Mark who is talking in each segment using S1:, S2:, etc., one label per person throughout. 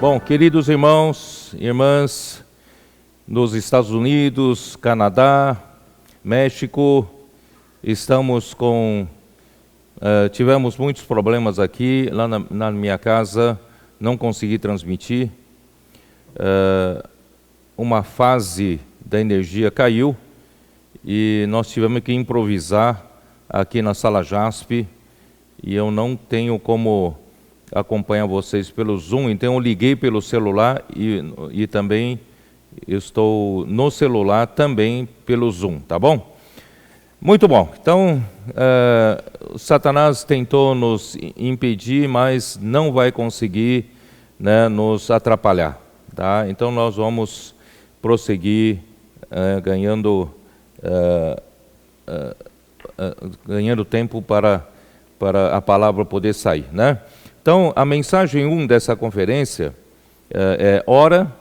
S1: Bom, queridos irmãos e irmãs nos Estados Unidos, Canadá, México, tivemos muitos problemas aqui, lá na minha casa, não consegui transmitir. Uma fase da energia caiu e nós tivemos que improvisar aqui na Sala JASP, e eu não tenho como acompanhar vocês pelo Zoom, então eu liguei pelo celular e também estou no celular também pelo Zoom, tá bom? Muito bom. Então, Satanás tentou nos impedir, mas não vai conseguir, né, nos atrapalhar, tá? Então nós vamos prosseguir ganhando tempo para a palavra poder sair, né? Então, a mensagem 1 dessa conferência ora,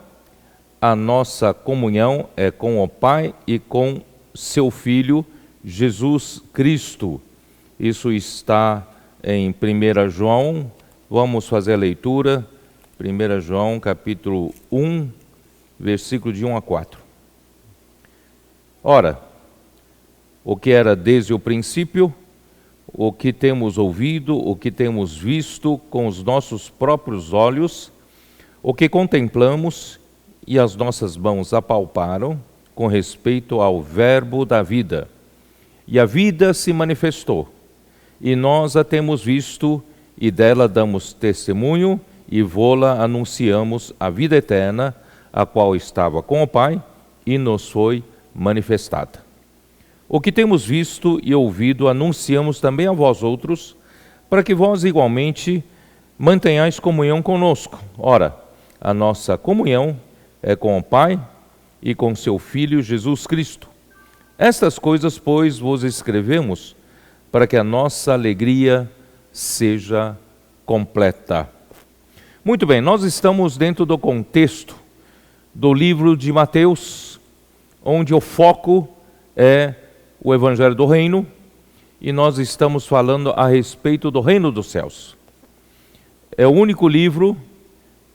S1: a nossa comunhão é com o Pai e com seu Filho, Jesus Cristo. Isso está em 1 João, vamos fazer a leitura, 1 João capítulo 1, versículo de 1 a 4. Ora, o que era desde o princípio, o que temos ouvido, o que temos visto com os nossos próprios olhos, o que contemplamos e as nossas mãos apalparam com respeito ao Verbo da vida. E a vida se manifestou, e nós a temos visto, e dela damos testemunho, e vô-la anunciamos a vida eterna, a qual estava com o Pai, e nos foi manifestada. O que temos visto e ouvido anunciamos também a vós outros, para que vós igualmente mantenhais comunhão conosco. Ora, a nossa comunhão é com o Pai e com seu Filho Jesus Cristo. Estas coisas, pois, vos escrevemos, para que a nossa alegria seja completa. Muito bem, nós estamos dentro do contexto do livro de Mateus, onde o foco é o Evangelho do Reino, e nós estamos falando a respeito do Reino dos Céus. É o único livro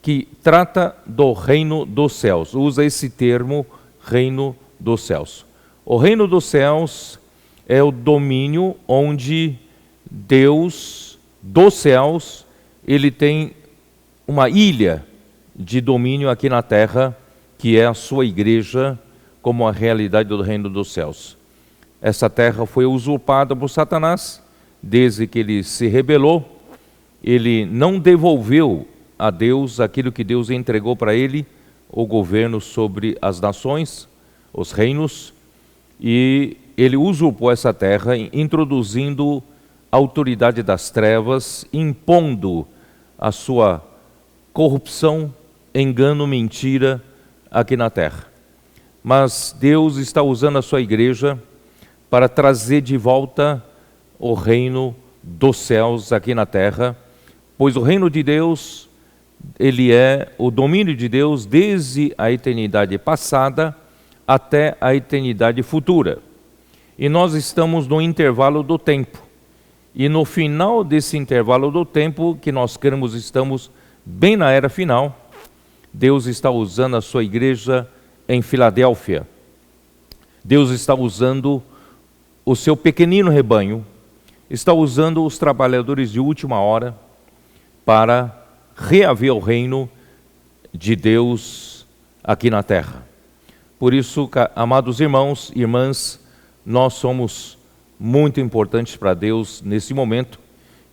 S1: que trata do Reino dos Céus, usa esse termo, Reino dos Céus. O Reino dos Céus é o domínio onde Deus, dos céus, ele tem uma ilha de domínio aqui na terra, que é a sua igreja, como a realidade do Reino dos Céus. Essa terra foi usurpada por Satanás, desde que ele se rebelou. Ele não devolveu a Deus aquilo que Deus entregou para ele, o governo sobre as nações, os reinos, e ele usurpou essa terra, introduzindo a autoridade das trevas, impondo a sua corrupção, engano, mentira aqui na terra. Mas Deus está usando a sua igreja para trazer de volta o reino dos céus aqui na terra, pois o reino de Deus, ele é o domínio de Deus desde a eternidade passada até a eternidade futura. E nós estamos no intervalo do tempo. E no final desse intervalo do tempo, que nós cremos estamos bem na era final, Deus está usando a sua igreja em Filadélfia. Deus está usando o seu pequenino rebanho, está usando os trabalhadores de última hora para reaver o reino de Deus aqui na terra. Por isso, amados irmãos e irmãs, nós somos muito importantes para Deus nesse momento,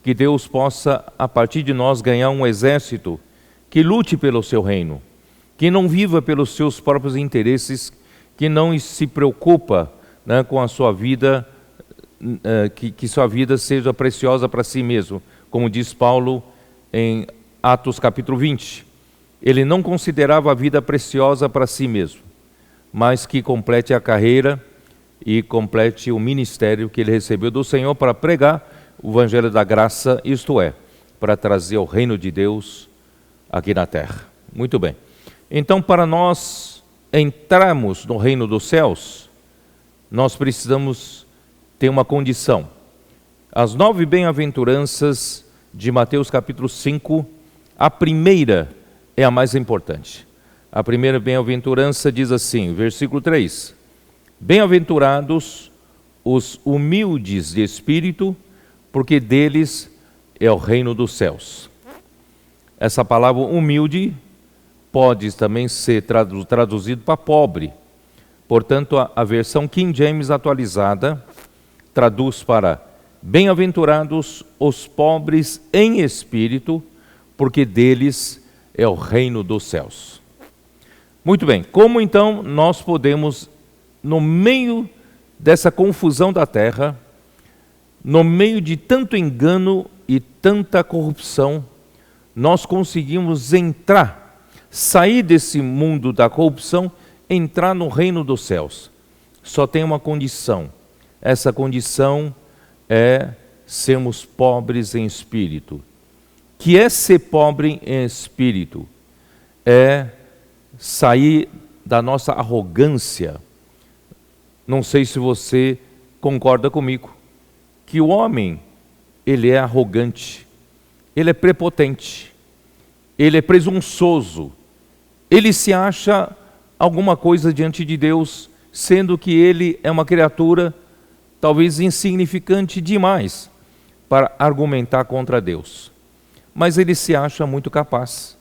S1: que Deus possa, a partir de nós, ganhar um exército que lute pelo seu reino, que não viva pelos seus próprios interesses, que não se preocupa, né, com a sua vida, que sua vida seja preciosa para si mesmo, como diz Paulo em Atos capítulo 20. Ele não considerava a vida preciosa para si mesmo, mas que complete a carreira e complete o ministério que ele recebeu do Senhor para pregar o Evangelho da graça, isto é, para trazer o reino de Deus aqui na terra. Muito bem. Então, para nós entrarmos no reino dos céus, nós precisamos ter uma condição. As 9 bem-aventuranças de Mateus capítulo 5, a primeira é a mais importante. A primeira bem-aventurança diz assim, versículo 3: Bem-aventurados os humildes de espírito, porque deles é o reino dos céus. Essa palavra humilde pode também ser traduzido para pobre. Portanto, a versão King James atualizada traduz para bem-aventurados os pobres em espírito, porque deles é o reino dos céus. Muito bem, como então nós podemos, no meio dessa confusão da terra, no meio de tanto engano e tanta corrupção, nós conseguimos sair desse mundo da corrupção, entrar no reino dos céus? Só tem uma condição. Essa condição é sermos pobres em espírito. Que é ser pobre em espírito? É sair da nossa arrogância. Não sei se você concorda comigo, que o homem, ele é arrogante, ele é prepotente, ele é presunçoso, ele se acha alguma coisa diante de Deus, sendo que ele é uma criatura talvez insignificante demais para argumentar contra Deus. Mas ele se acha muito capaz,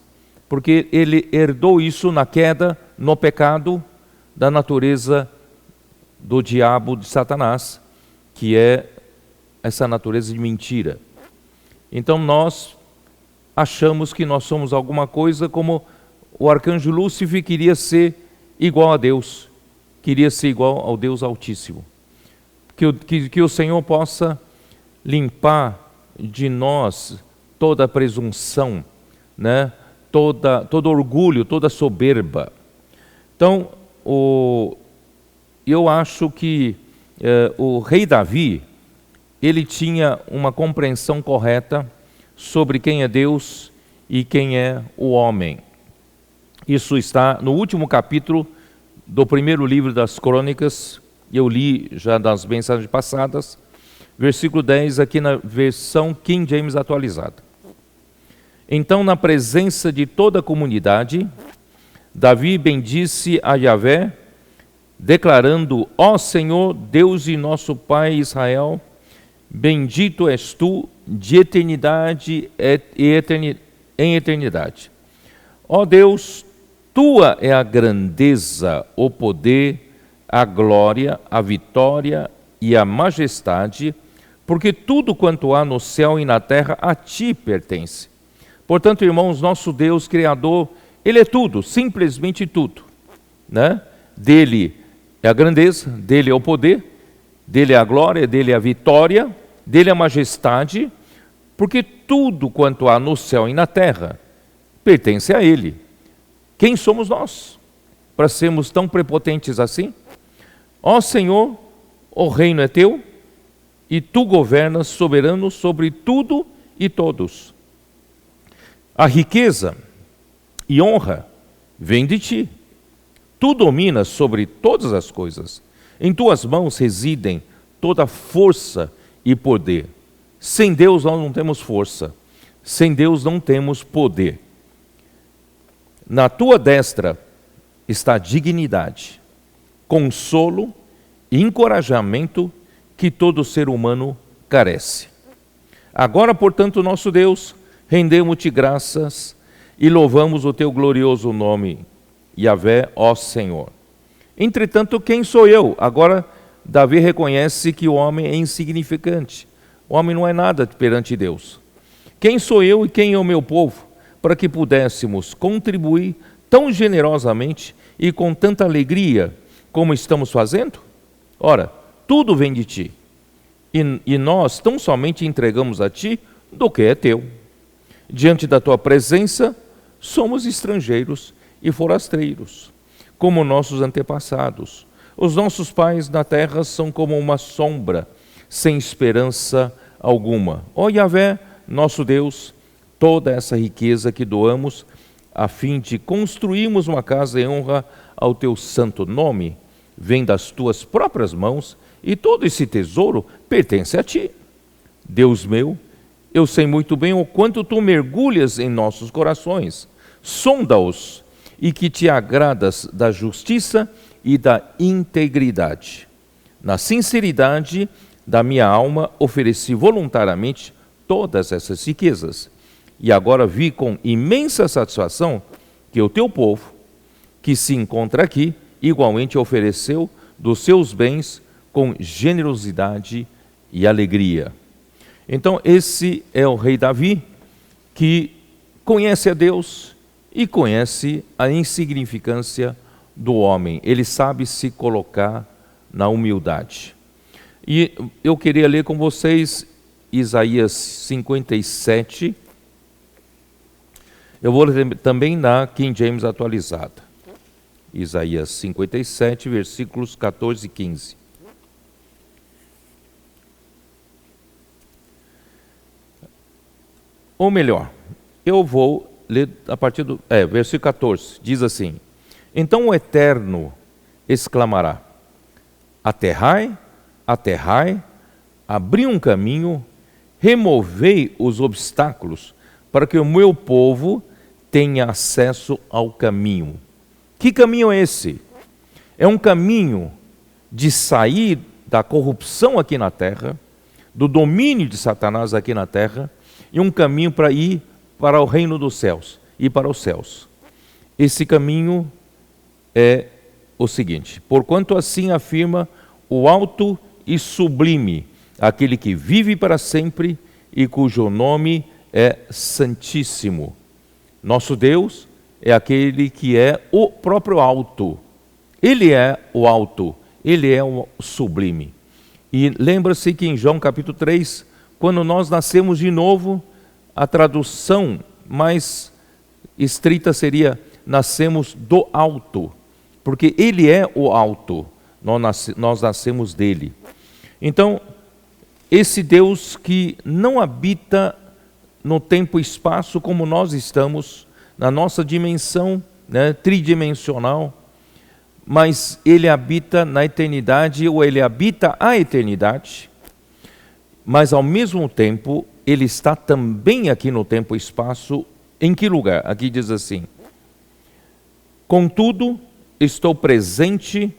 S1: porque ele herdou isso na queda, no pecado da natureza do diabo, de Satanás, que é essa natureza de mentira. Então nós achamos que nós somos alguma coisa como o arcanjo Lúcifer queria ser igual a Deus, queria ser igual ao Deus Altíssimo. Que o Senhor possa limpar de nós toda a presunção, né? todo orgulho, toda soberba. Então, eu acho que o rei Davi, ele tinha uma compreensão correta sobre quem é Deus e quem é o homem. Isso está no último capítulo do primeiro livro das Crônicas, eu li já das mensagens passadas, versículo 10, aqui na versão King James atualizada. Então, na presença de toda a comunidade, Davi bendisse a Yahvé, declarando: Ó Senhor, Deus de nosso Pai Israel, bendito és tu de eternidade em eternidade. Ó Deus, tua é a grandeza, o poder, a glória, a vitória e a majestade, porque tudo quanto há no céu e na terra a ti pertence. Portanto, irmãos, nosso Deus Criador, Ele é tudo, simplesmente tudo, né? Dele é a grandeza, dele é o poder, dele é a glória, dele é a vitória, dele é a majestade, porque tudo quanto há no céu e na terra pertence a Ele. Quem somos nós para sermos tão prepotentes assim? Ó Senhor, o reino é teu e tu governas soberano sobre tudo e todos. A riqueza e honra vem de ti. Tu dominas sobre todas as coisas. Em tuas mãos residem toda força e poder. Sem Deus nós não temos força. Sem Deus não temos poder. Na tua destra está dignidade, consolo e encorajamento que todo ser humano carece. Agora, portanto, nosso Deus, rendemos-te graças e louvamos o teu glorioso nome, Yahvé, ó Senhor. Entretanto, quem sou eu? Agora, Davi reconhece que o homem é insignificante. O homem não é nada perante Deus. Quem sou eu e quem é o meu povo, para que pudéssemos contribuir tão generosamente e com tanta alegria como estamos fazendo? Ora, tudo vem de ti, e nós tão somente entregamos a ti do que é teu. Diante da tua presença, somos estrangeiros e forasteiros, como nossos antepassados. Os nossos pais na terra são como uma sombra, sem esperança alguma. Ó Yahvé, nosso Deus, toda essa riqueza que doamos, a fim de construirmos uma casa em honra ao teu santo nome, vem das tuas próprias mãos, e todo esse tesouro pertence a ti. Deus meu, eu sei muito bem o quanto tu mergulhas em nossos corações. sonda-os, e que te agradas da justiça e da integridade. Na sinceridade da minha alma, ofereci voluntariamente todas essas riquezas. E agora vi com imensa satisfação que o teu povo, que se encontra aqui, igualmente ofereceu dos seus bens com generosidade e alegria. Então, esse é o rei Davi, que conhece a Deus e conhece a insignificância do homem. Ele sabe se colocar na humildade. E eu queria ler com vocês Isaías 57. Eu vou ler também na King James atualizada. Isaías 57, versículos 14 e 15. Ou melhor, eu vou ler a partir do versículo 14. Diz assim: Então o Eterno exclamará: Aterrai, aterrai, abri um caminho, removei os obstáculos, para que o meu povo tenha acesso ao caminho. Que caminho é esse? É um caminho de sair da corrupção aqui na terra, do domínio de Satanás aqui na terra, e um caminho para ir para o reino dos céus, e para os céus. Esse caminho é o seguinte: porquanto assim afirma o alto e sublime, aquele que vive para sempre e cujo nome é Santíssimo. Nosso Deus é aquele que é o próprio alto. Ele é o alto, ele é o sublime. E lembra-se que em João capítulo 3, quando nós nascemos de novo, a tradução mais estrita seria: nascemos do alto, porque ele é o alto, nós nascemos dele. Então, esse Deus que não habita no tempo e espaço como nós estamos, na nossa dimensão, né, tridimensional, mas ele habita na eternidade, ou ele habita a eternidade, mas ao mesmo tempo ele está também aqui no tempo e espaço. Em que lugar? Aqui diz assim: contudo, estou presente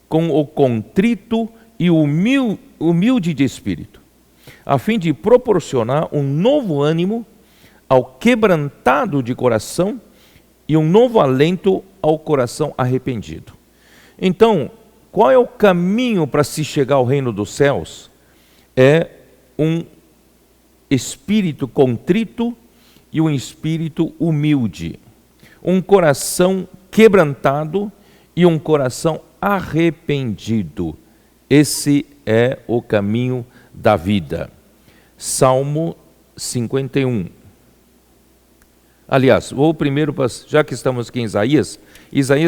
S1: com o contrito e humilde de espírito, a fim de proporcionar um novo ânimo ao quebrantado de coração e um novo alento ao coração arrependido. Então, qual é o caminho para se chegar ao reino dos céus? É um espírito contrito e um espírito humilde, um coração quebrantado e um coração arrependido. Esse é o caminho da vida. Salmo 51. Aliás, vou primeiro, já que estamos aqui em Isaías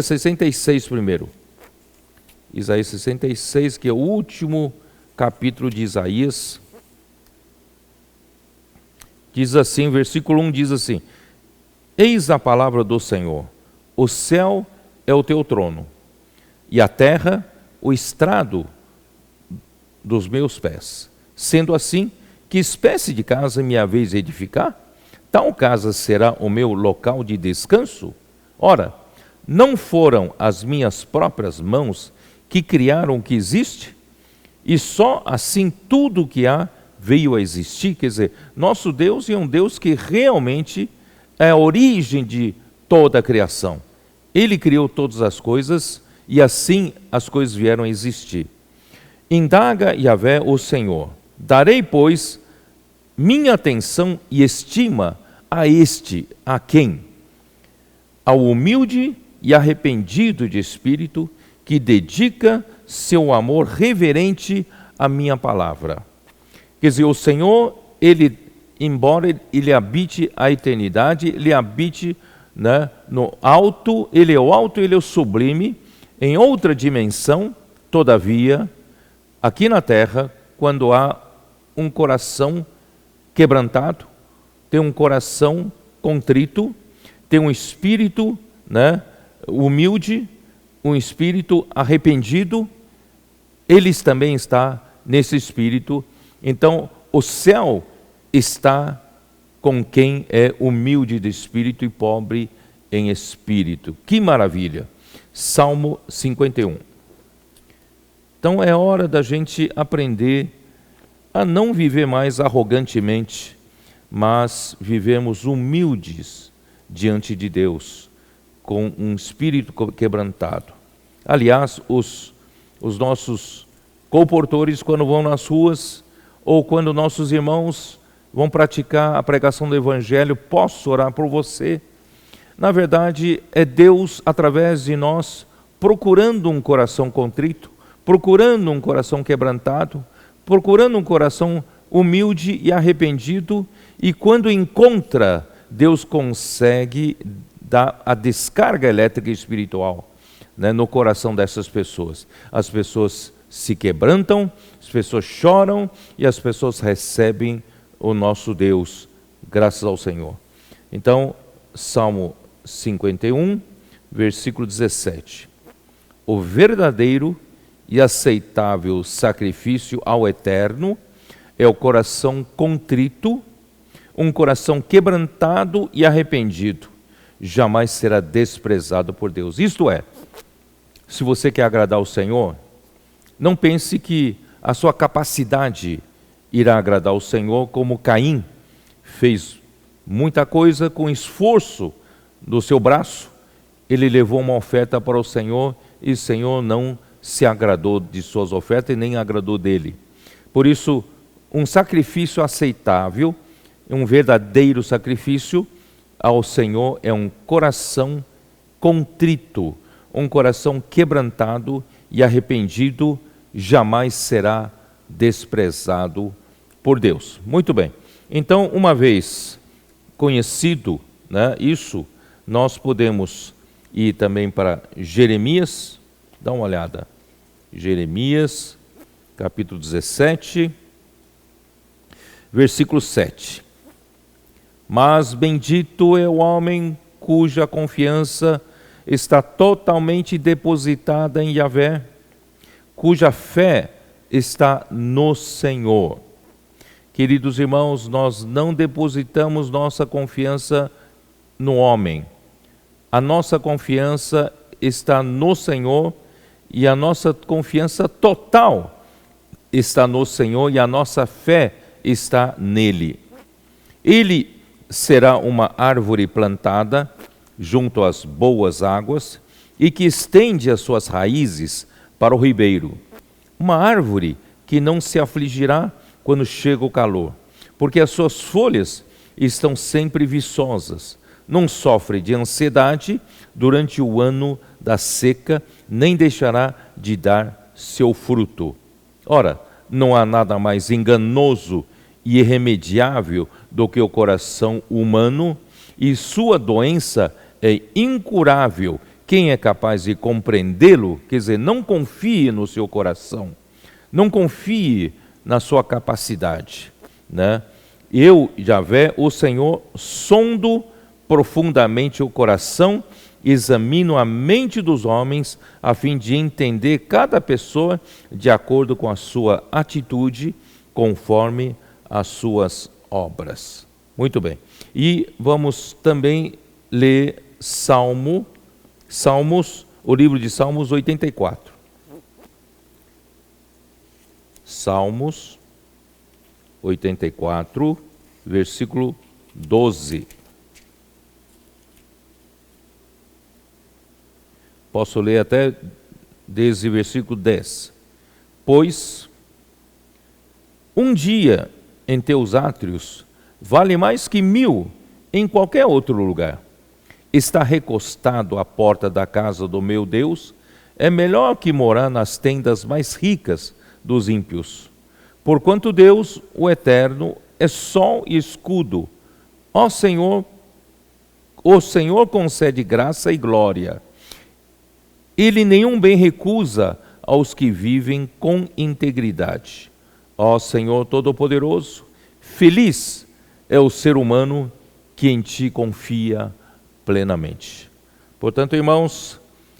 S1: 66 primeiro. Isaías 66, que é o último capítulo de Isaías. Diz assim, versículo 1 diz assim: Eis a palavra do Senhor, o céu é o teu trono, e a terra o estrado dos meus pés. Sendo assim, que espécie de casa me haveis de edificar? Tal casa será o meu local de descanso? Ora, não foram as minhas próprias mãos que criaram o que existe? E só assim tudo o que há veio a existir? Quer dizer, nosso Deus é um Deus que realmente é a origem de toda a criação. Ele criou todas as coisas e assim as coisas vieram a existir. Indaga Yahvé o Senhor: darei, pois, minha atenção e estima a quem? Ao humilde e arrependido de espírito, que dedica seu amor reverente à minha palavra. Quer dizer, o Senhor, ele, embora ele habite a eternidade, ele habite, né, no alto, ele é o alto, ele é o sublime, em outra dimensão, todavia, aqui na terra, quando há um coração quebrantado, tem um coração contrito, tem um espírito, né, humilde, um espírito arrependido, eles também estão nesse espírito. Então, o céu está com quem é humilde de espírito e pobre em espírito. Que maravilha! Salmo 51. Então é hora da gente aprender a não viver mais arrogantemente, mas vivemos humildes diante de Deus, com um espírito quebrantado. Aliás, os nossos comportores, quando vão nas ruas, ou quando nossos irmãos vão praticar a pregação do Evangelho, posso orar por você? Na verdade, é Deus, através de nós, procurando um coração contrito, procurando um coração quebrantado, procurando um coração humilde e arrependido, e quando encontra, Deus consegue dar a descarga elétrica e espiritual, né, no coração dessas pessoas. As pessoas se quebrantam, as pessoas choram e as pessoas recebem o nosso Deus, graças ao Senhor. Então, Salmo 51, versículo 17. O verdadeiro e aceitável sacrifício ao Eterno é o coração contrito, um coração quebrantado e arrependido, jamais será desprezado por Deus. Isto é, se você quer agradar ao Senhor, não pense que a sua capacidade irá agradar ao Senhor, como Caim fez muita coisa com esforço do seu braço. Ele levou uma oferta para o Senhor e o Senhor não se agradou de suas ofertas e nem agradou dele. Por isso, um sacrifício aceitável, um verdadeiro sacrifício ao Senhor é um coração contrito, um coração quebrantado e arrependido, jamais será desprezado por Deus. Muito bem. Então, uma vez conhecido, né, isso, nós podemos ir também para Jeremias. Dá uma olhada. Jeremias, capítulo 17, versículo 7. Mas bendito é o homem cuja confiança está totalmente depositada em Yahvé, cuja fé está no Senhor. Queridos irmãos, nós não depositamos nossa confiança no homem. A nossa confiança está no Senhor e a nossa confiança total está no Senhor e a nossa fé está nele. Ele será uma árvore plantada junto às boas águas e que estende as suas raízes para o ribeiro. Uma árvore que não se afligirá quando chega o calor, porque as suas folhas estão sempre viçosas. Não sofre de ansiedade durante o ano da seca, nem deixará de dar seu fruto. Ora, não há nada mais enganoso e irremediável do que o coração humano, e sua doença é incurável. Quem é capaz de compreendê-lo? Quer dizer, não confie no seu coração, não confie na sua capacidade, né? Eu, Yahvé, o Senhor, sondo profundamente o coração, examino a mente dos homens, a fim de entender cada pessoa de acordo com a sua atitude, conforme as suas obras. Muito bem. E vamos também ler Salmos, o livro de Salmos 84. Salmos 84, versículo 12. Posso ler até desde o versículo 10. Pois um dia em teus átrios vale mais que 1000 em qualquer outro lugar. Estar recostado à porta da casa do meu Deus é melhor que morar nas tendas mais ricas dos ímpios. Porquanto Deus, o Eterno, é sol e escudo. Ó Senhor, o Senhor concede graça e glória. Ele nenhum bem recusa aos que vivem com integridade. Ó Senhor Todo-Poderoso, feliz é o ser humano que em Ti confia plenamente. Portanto, irmãos,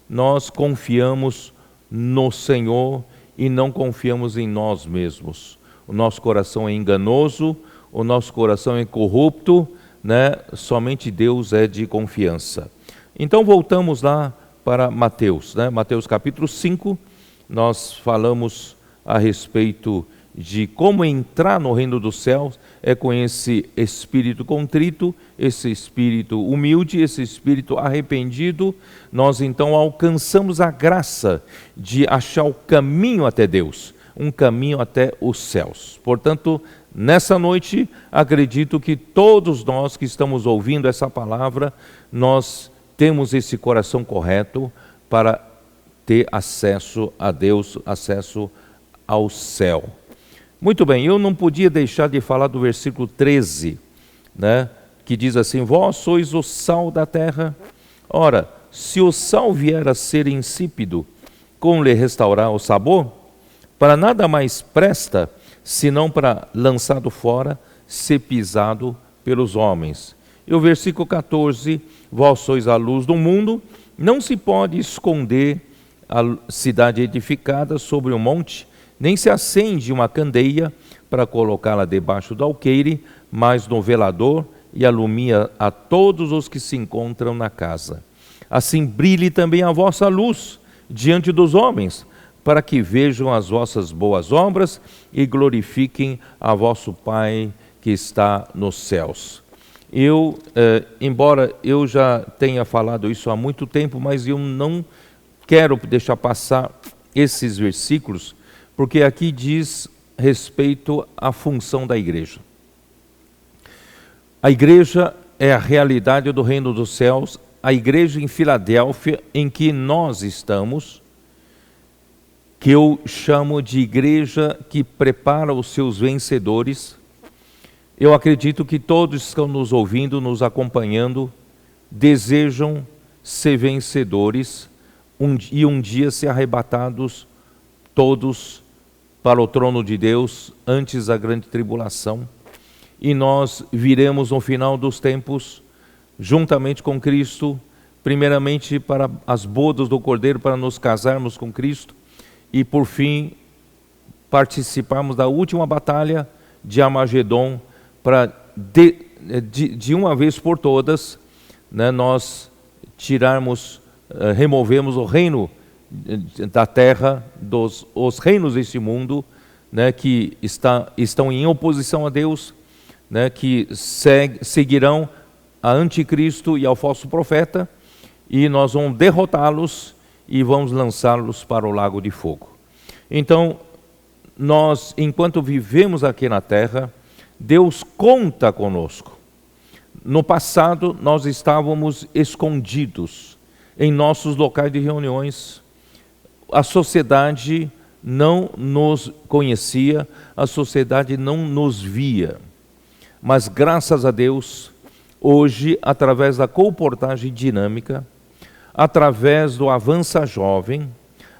S1: nós confiamos no Senhor e não confiamos em nós mesmos. O nosso coração é enganoso, o nosso coração é corrupto, né? Somente Deus é de confiança. Então voltamos lá para Mateus, né? Mateus capítulo 5, nós falamos a respeito de como entrar no reino dos céus, é com esse espírito contrito, esse espírito humilde, esse espírito arrependido, nós então alcançamos a graça de achar o caminho até Deus, um caminho até os céus. Portanto, nessa noite, acredito que todos nós que estamos ouvindo essa palavra, nós temos esse coração correto para ter acesso a Deus, acesso ao céu. Muito bem, eu não podia deixar de falar do versículo 13, né, que diz assim: vós sois o sal da terra. Ora, se o sal vier a ser insípido, como lhe restaurar o sabor? Para nada mais presta, senão para, lançado fora, ser pisado pelos homens. E o versículo 14: vós sois a luz do mundo, não se pode esconder a cidade edificada sobre um monte, nem se acende uma candeia para colocá-la debaixo do alqueire, mas no velador, e alumia a todos os que se encontram na casa. Assim brilhe também a vossa luz diante dos homens, para que vejam as vossas boas obras e glorifiquem a vosso Pai que está nos céus. Embora eu já tenha falado isso há muito tempo, mas eu não quero deixar passar esses versículos, porque aqui diz respeito à função da igreja. A igreja é a realidade do reino dos céus, a igreja em Filadélfia, em que nós estamos, que eu chamo de igreja que prepara os seus vencedores. Eu acredito que todos que estão nos ouvindo, nos acompanhando, desejam ser vencedores e um dia ser arrebatados todos para o trono de Deus antes da grande tribulação. E nós viremos no final dos tempos, juntamente com Cristo, primeiramente para as bodas do Cordeiro, para nos casarmos com Cristo, e por fim participarmos da última batalha de Armagedon, para de uma vez por todas, né, nós removemos o reino da terra, os reinos deste mundo, né, que estão em oposição a Deus, né, que seguirão a anticristo e ao falso profeta, e nós vamos derrotá-los e vamos lançá-los para o lago de fogo. Então, nós, enquanto vivemos aqui na terra, Deus conta conosco. No passado, nós estávamos escondidos em nossos locais de reuniões. A sociedade não nos conhecia, a sociedade não nos via. Mas graças a Deus, hoje, através da comportagem dinâmica, através do Avança Jovem,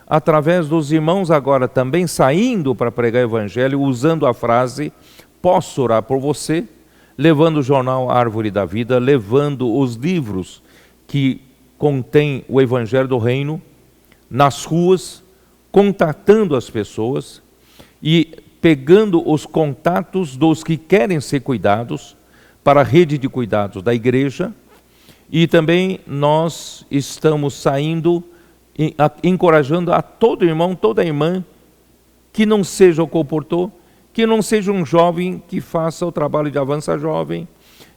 S1: através dos irmãos agora também saindo para pregar o Evangelho, usando a frase: posso orar por você, levando o jornal Árvore da Vida, levando os livros que contêm o Evangelho do Reino, nas ruas, contatando as pessoas e pegando os contatos dos que querem ser cuidados para a rede de cuidados da igreja. E também nós estamos saindo, encorajando a todo irmão, toda irmã, que não seja o comportor, que não seja um jovem que faça o trabalho de Avança Jovem,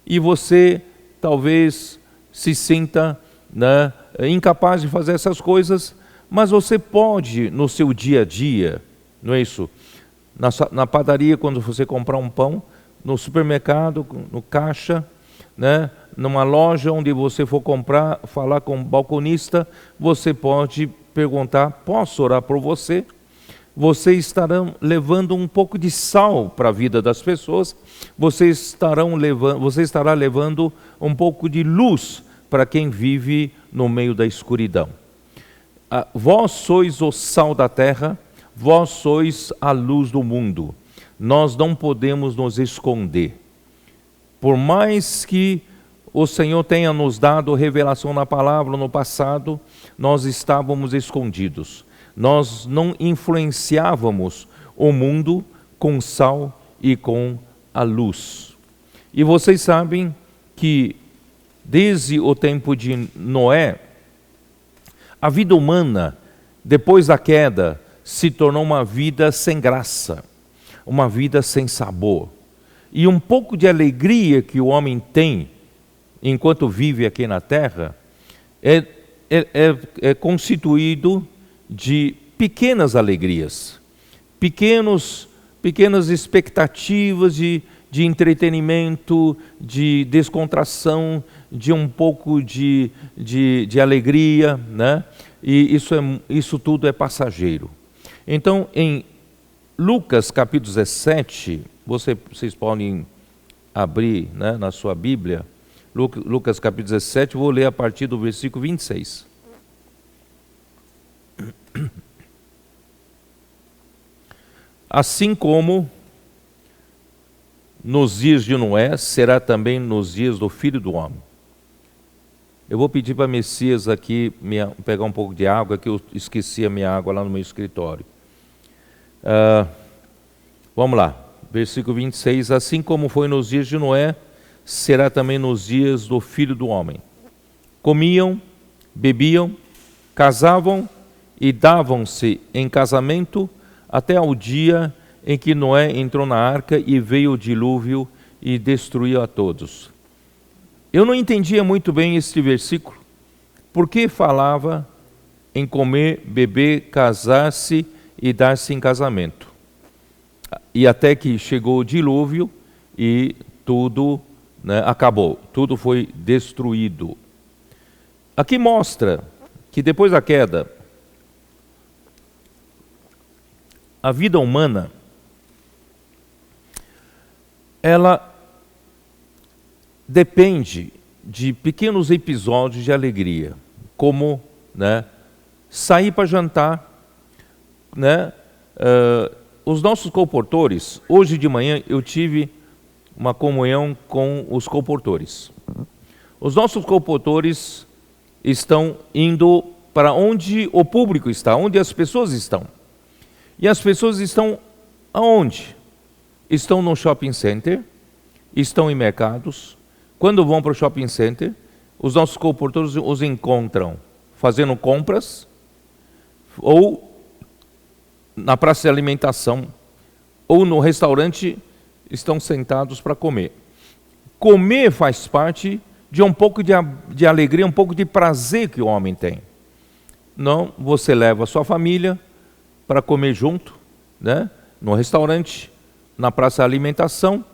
S1: e você talvez se sinta, né, incapaz de fazer essas coisas, mas você pode no seu dia a dia, não é isso? Na padaria, quando você comprar um pão, no supermercado, no caixa, né, numa loja onde você for comprar, falar com o balconista, você pode perguntar: posso orar por você? Você levando um pouco de sal para a vida das pessoas, você estará levando um pouco de luz para quem vive no meio da escuridão. Vós sois o sal da terra, vós sois a luz do mundo. Nós não podemos nos esconder. Por mais que o Senhor tenha nos dado revelação na palavra no passado, nós estávamos escondidos. Nós não influenciávamos o mundo com sal e com a luz. E vocês sabem que desde o tempo de Noé, a vida humana, depois da queda, se tornou uma vida sem graça, uma vida sem sabor. E um pouco de alegria que o homem tem enquanto vive aqui na terra é constituído de pequenas alegrias, pequenas expectativas de entretenimento, de descontração, de um pouco de alegria, né? E isso tudo é passageiro. Então, em Lucas capítulo 17, vocês podem abrir, né, na sua Bíblia, Lucas capítulo 17, vou ler a partir do versículo 26. Assim como nos dias de Noé, será também nos dias do Filho do Homem. Eu vou pedir para Messias aqui pegar um pouco de água, que eu esqueci a minha água lá no meu escritório. Vamos lá, versículo 26. Assim como foi nos dias de Noé, será também nos dias do Filho do Homem. Comiam, bebiam, casavam e davam-se em casamento até ao dia em que Noé entrou na arca e veio o dilúvio e destruiu a todos. Eu não entendia muito bem este versículo, porque falava em comer, beber, casar-se e dar-se em casamento. E até que chegou o dilúvio e tudo, né, acabou, tudo foi destruído. Aqui mostra que depois da queda, a vida humana, ela depende de pequenos episódios de alegria, como, né, sair para jantar, né? Os nossos colportores, hoje de manhã eu tive uma comunhão com os colportores. Os nossos colportores estão indo para onde o público está, onde as pessoas estão. E as pessoas estão aonde? Estão no shopping center, estão em mercados. Quando vão para o shopping center, os nossos colportores os encontram fazendo compras ou na praça de alimentação ou no restaurante, estão sentados para comer. Comer faz parte de um pouco de alegria, um pouco de prazer que o homem tem. Não, você leva a sua família para comer junto, né? No restaurante, na praça de alimentação.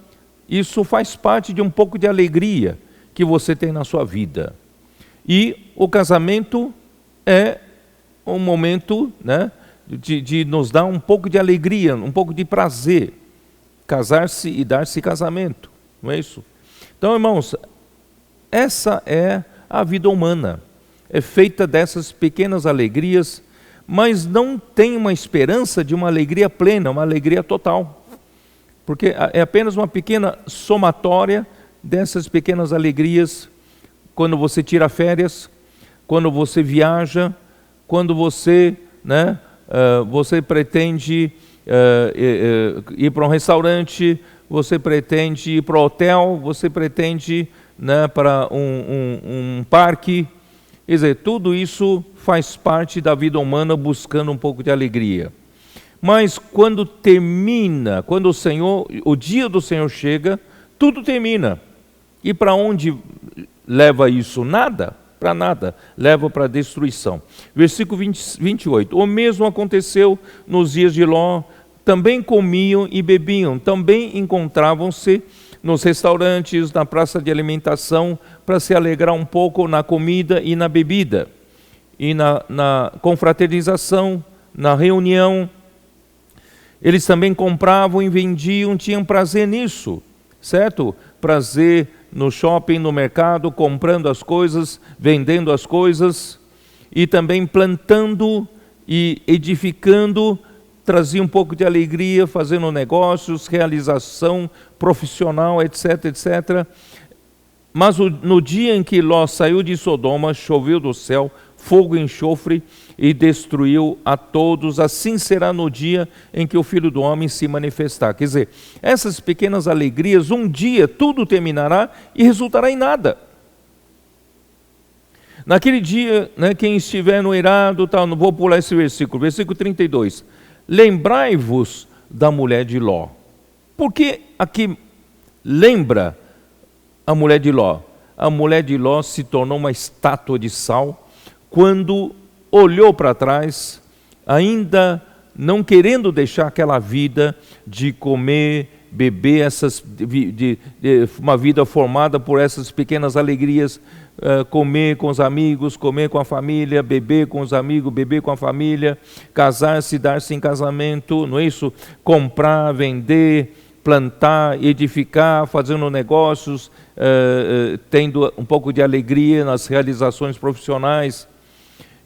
S1: Isso faz parte de um pouco de alegria que você tem na sua vida. E o casamento é um momento, né, de nos dar um pouco de alegria, um pouco de prazer. Casar-se e dar-se casamento, não é isso? Então, irmãos, essa é a vida humana. É feita dessas pequenas alegrias, mas não tem uma esperança de uma alegria plena, uma alegria total. Porque é apenas uma pequena somatória dessas pequenas alegrias, quando você tira férias, quando você viaja, quando você, né, você pretende ir para um restaurante, você pretende ir para o hotel, você pretende, né, para um parque. Quer dizer, tudo isso faz parte da vida humana buscando um pouco de alegria. Mas quando termina, quando o dia do Senhor chega, tudo termina. E para onde leva isso? Nada, para nada, leva para a destruição. Versículo 28, o mesmo aconteceu nos dias de Ló, também comiam e bebiam, também encontravam-se nos restaurantes, na praça de alimentação, para se alegrar um pouco na comida e na bebida, e na confraternização, na reunião. Eles também compravam e vendiam, tinham prazer nisso, certo? Prazer no shopping, no mercado, comprando as coisas, vendendo as coisas, e também plantando e edificando, trazia um pouco de alegria, fazendo negócios, realização profissional, etc, etc. Mas no dia em que Ló saiu de Sodoma, choveu do céu fogo e enxofre e destruiu a todos. Assim será no dia em que o Filho do Homem se manifestar. Quer dizer, essas pequenas alegrias, um dia tudo terminará e resultará em nada. Naquele dia, né, quem estiver no eirado, tal, não vou pular esse versículo 32. Lembrai-vos da mulher de Ló. Por que aqui lembra a mulher de Ló? A mulher de Ló se tornou uma estátua de sal quando olhou para trás, ainda não querendo deixar aquela vida de comer, beber, uma vida formada por essas pequenas alegrias, comer com os amigos, comer com a família, beber com os amigos, beber com a família, casar-se, dar-se em casamento, não é isso? Comprar, vender, plantar, edificar, fazendo negócios, tendo um pouco de alegria nas realizações profissionais.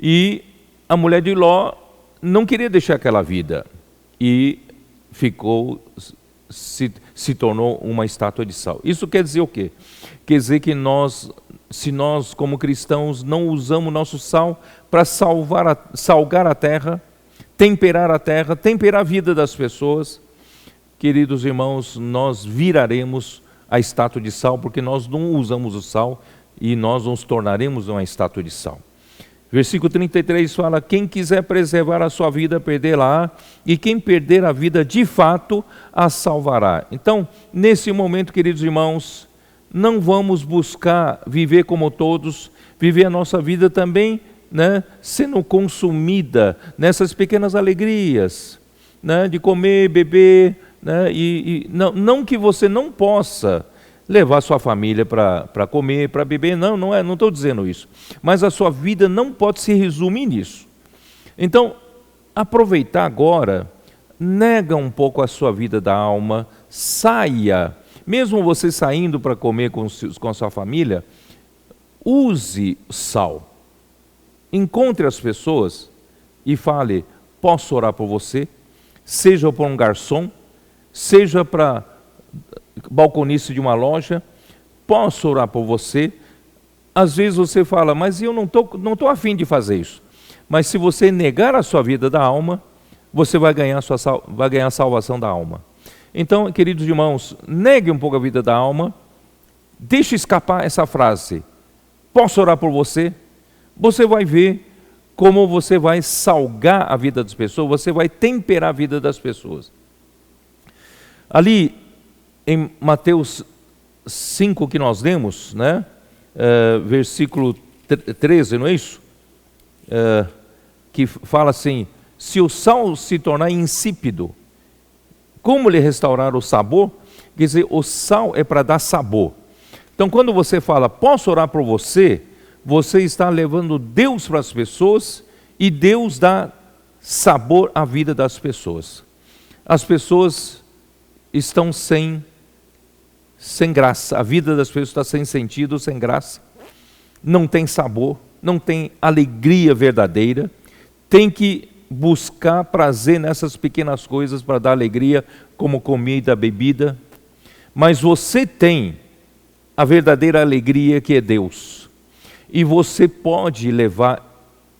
S1: E a mulher de Ló não queria deixar aquela vida e se tornou uma estátua de sal. Isso quer dizer o quê? Quer dizer que se nós como cristãos não usamos nosso sal para salgar a terra, temperar a vida das pessoas, queridos irmãos, nós viraremos a estátua de sal, porque nós não usamos o sal e nós nos tornaremos uma estátua de sal. Versículo 33 fala: quem quiser preservar a sua vida, perdê-la-á, e quem perder a vida, de fato, a salvará. Então, nesse momento, queridos irmãos, não vamos buscar viver como todos, viver a nossa vida também, né, sendo consumida nessas pequenas alegrias, né, de comer, beber, né, não que você não possa levar sua família para comer, para beber, não estou dizendo isso. Mas a sua vida não pode se resumir nisso. Então, aproveitar agora, nega um pouco a sua vida da alma, saia, mesmo você saindo para comer com a sua família, use sal. Encontre as pessoas e fale: posso orar por você? Seja por um garçom, seja para balconista de uma loja, posso orar por você? Às vezes você fala: mas eu não tô afim de fazer isso. Mas se você negar a sua vida da alma, você vai ganhar a salvação da alma. Então, queridos irmãos, negue um pouco a vida da alma, deixe escapar essa frase: posso orar por você? Você vai ver como você vai salgar a vida das pessoas, você vai temperar a vida das pessoas. Ali em Mateus 5 que nós lemos, né? Versículo 13, não é isso? Que fala assim: se o sal se tornar insípido, como lhe restaurar o sabor? Quer dizer, o sal é para dar sabor. Então, quando você fala: posso orar por você? Você está levando Deus para as pessoas e Deus dá sabor à vida das pessoas. As pessoas estão sem graça, a vida das pessoas está sem sentido, sem graça, não tem sabor, não tem alegria verdadeira, tem que buscar prazer nessas pequenas coisas para dar alegria, como comida, bebida, mas você tem a verdadeira alegria, que é Deus, e você pode levar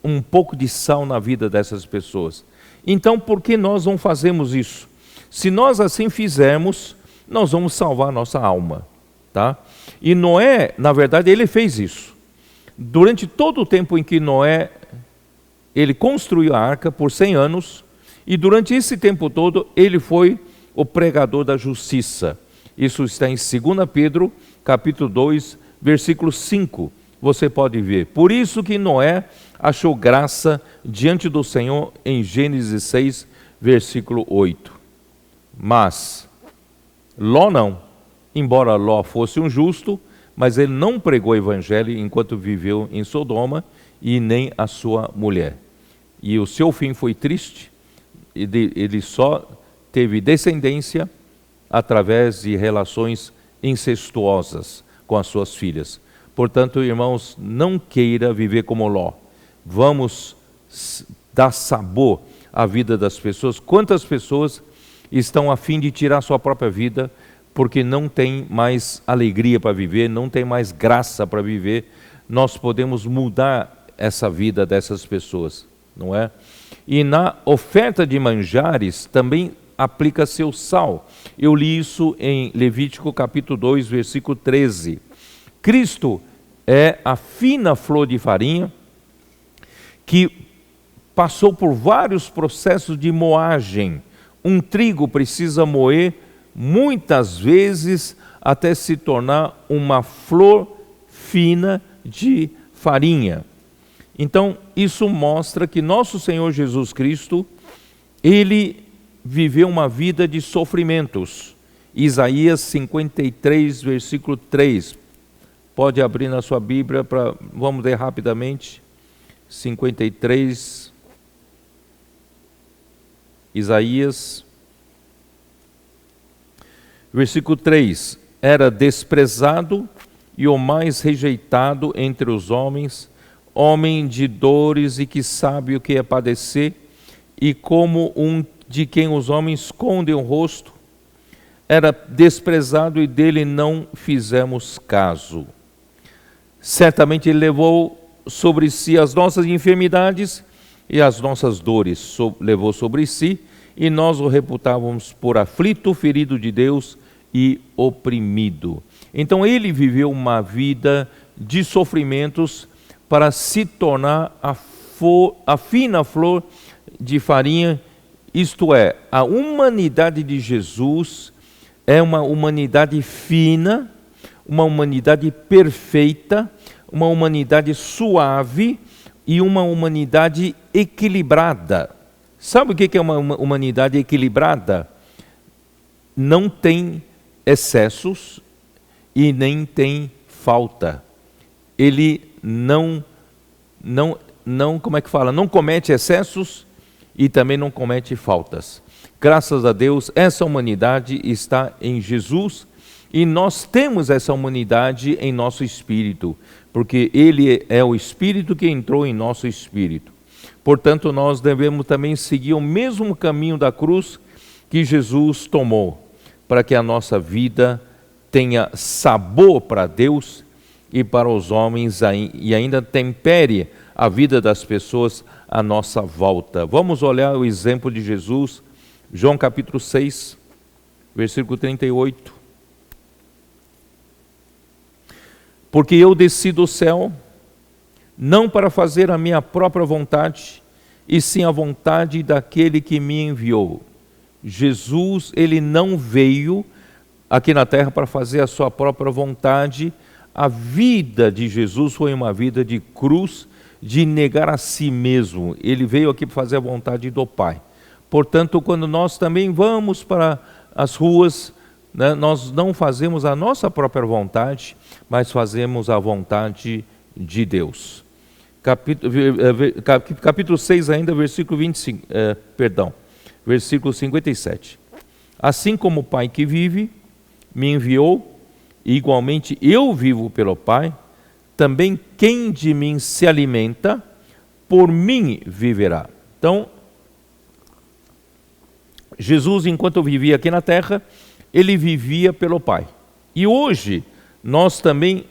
S1: um pouco de sal na vida dessas pessoas. Então, por que nós não fazemos isso? Se nós assim fizermos, nós vamos salvar a nossa alma, tá? E Noé, na verdade, ele fez isso. Durante todo o tempo em que Noé, ele construiu a arca por 100 anos, e durante esse tempo todo, ele foi o pregador da justiça. Isso está em 2 Pedro, capítulo 2, versículo 5, você pode ver. Por isso que Noé achou graça diante do Senhor, em Gênesis 6, versículo 8. Mas Ló não, embora Ló fosse um justo, mas ele não pregou o evangelho enquanto viveu em Sodoma, e nem a sua mulher. E o seu fim foi triste, ele só teve descendência através de relações incestuosas com as suas filhas. Portanto, irmãos, não queira viver como Ló. Vamos dar sabor à vida das pessoas. Quantas pessoas estão a fim de tirar sua própria vida porque não tem mais alegria para viver, não tem mais graça para viver? Nós podemos mudar essa vida dessas pessoas, não é? E na oferta de manjares também aplica-se o sal. Eu li isso em Levítico capítulo 2, versículo 13. Cristo é a fina flor de farinha que passou por vários processos de moagem. Um trigo precisa moer muitas vezes até se tornar uma flor fina de farinha. Então, isso mostra que nosso Senhor Jesus Cristo, ele viveu uma vida de sofrimentos. Isaías 53, versículo 3. Pode abrir na sua Bíblia, vamos ler rapidamente. 53, Isaías, versículo 3. Era desprezado e o mais rejeitado entre os homens, homem de dores e que sabe o que é padecer, e como um de quem os homens escondem o rosto, era desprezado e dele não fizemos caso. Certamente ele levou sobre si as nossas enfermidades e as nossas dores, levou sobre si, e nós o reputávamos por aflito, ferido de Deus e oprimido. Então ele viveu uma vida de sofrimentos para se tornar a fina flor de farinha, isto é, a humanidade de Jesus é uma humanidade fina, uma humanidade perfeita, uma humanidade suave e uma humanidade equilibrada. Sabe o que é uma humanidade equilibrada? Não tem excessos e nem tem falta. Ele não como é que fala? Não comete excessos e também não comete faltas. Graças a Deus, essa humanidade está em Jesus e nós temos essa humanidade em nosso espírito, porque Ele é o Espírito que entrou em nosso espírito. Portanto, nós devemos também seguir o mesmo caminho da cruz que Jesus tomou, para que a nossa vida tenha sabor para Deus e para os homens e ainda tempere a vida das pessoas à nossa volta. Vamos olhar o exemplo de Jesus, João capítulo 6, versículo 38. Porque eu desci do céu, não para fazer a minha própria vontade, e sim a vontade daquele que me enviou. Jesus, ele não veio aqui na terra para fazer a sua própria vontade. A vida de Jesus foi uma vida de cruz, de negar a si mesmo. Ele veio aqui para fazer a vontade do Pai. Portanto, quando nós também vamos para as ruas, né, nós não fazemos a nossa própria vontade, mas fazemos a vontade de Deus. Capítulo 6 ainda, versículo 25, versículo 57. Assim como o Pai que vive, me enviou, e igualmente eu vivo pelo Pai, também quem de mim se alimenta, por mim viverá. Então, Jesus, enquanto vivia aqui na terra, ele vivia pelo Pai. E hoje, nós também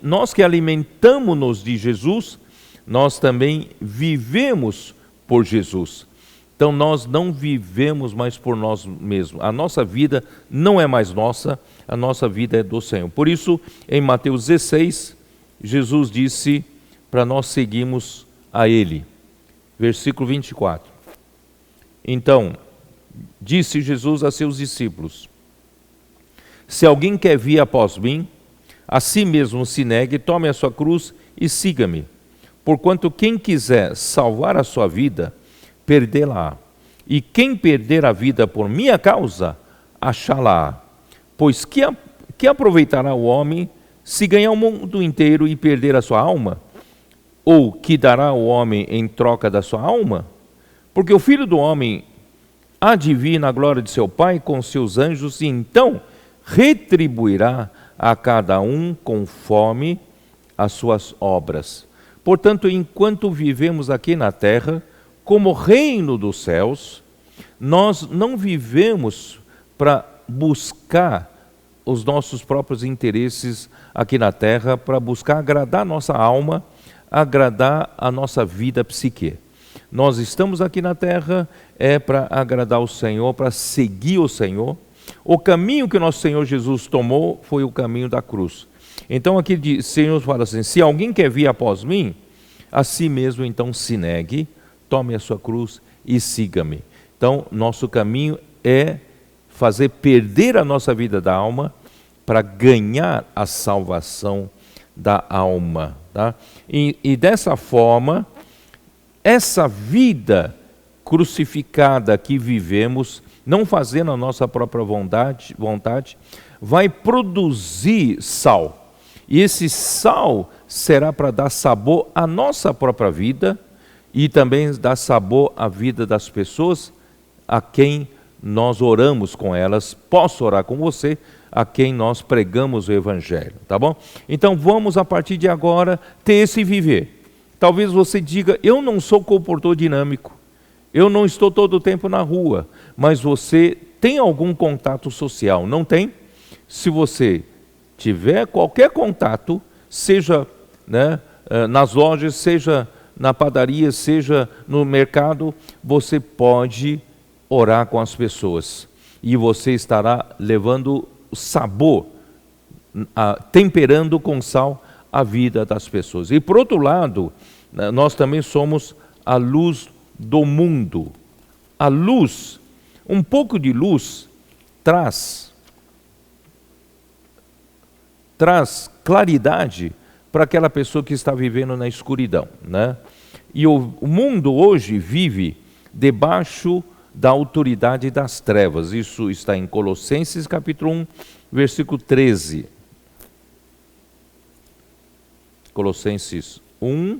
S1: nós que alimentamos-nos de Jesus, nós também vivemos por Jesus. Então nós não vivemos mais por nós mesmos. A nossa vida não é mais nossa, a nossa vida é do Senhor. Por isso, em Mateus 16, Jesus disse para nós seguirmos a Ele. Versículo 24. Então, disse Jesus a seus discípulos: se alguém quer vir após mim, a si mesmo se negue, tome a sua cruz e siga-me. Porquanto quem quiser salvar a sua vida, perdê-la-á. E quem perder a vida por minha causa, achá-la-á. Pois que aproveitará o homem se ganhar o mundo inteiro e perder a sua alma? Ou que dará o homem em troca da sua alma? Porque o Filho do Homem há de vir na glória de seu Pai com seus anjos, e então retribuirá a cada um conforme as suas obras. Portanto, enquanto vivemos aqui na terra, como reino dos céus, nós não vivemos para buscar os nossos próprios interesses aqui na terra, para buscar agradar a nossa alma, agradar a nossa vida psique. Nós estamos aqui na terra para agradar o Senhor, para seguir o Senhor. O caminho que nosso Senhor Jesus tomou foi o caminho da cruz. Então aqui o Senhor fala assim: se alguém quer vir após mim, a si mesmo então se negue, tome a sua cruz e siga-me. Então nosso caminho é fazer perder a nossa vida da alma para ganhar a salvação da alma. Tá? E dessa forma, essa vida crucificada que vivemos, não fazendo a nossa própria vontade, vai produzir sal. E esse sal será para dar sabor à nossa própria vida e também dar sabor à vida das pessoas a quem nós oramos com elas. Posso orar com você, a quem nós pregamos o Evangelho, tá bom? Então vamos, a partir de agora, ter esse viver. Talvez você diga: eu não sou comportor dinâmico, eu não estou todo o tempo na rua, mas você tem algum contato social, não tem? Se você tiver qualquer contato, seja nas lojas, seja na padaria, seja no mercado, você pode orar com as pessoas. E você estará levando sabor, temperando com sal a vida das pessoas. E por outro lado, nós também somos a luz do mundo. A luz, um pouco de luz, traz claridade para aquela pessoa que está vivendo na escuridão, né? E o mundo hoje vive debaixo da autoridade das trevas. Isso está em Colossenses capítulo 1, versículo 13. Colossenses 1,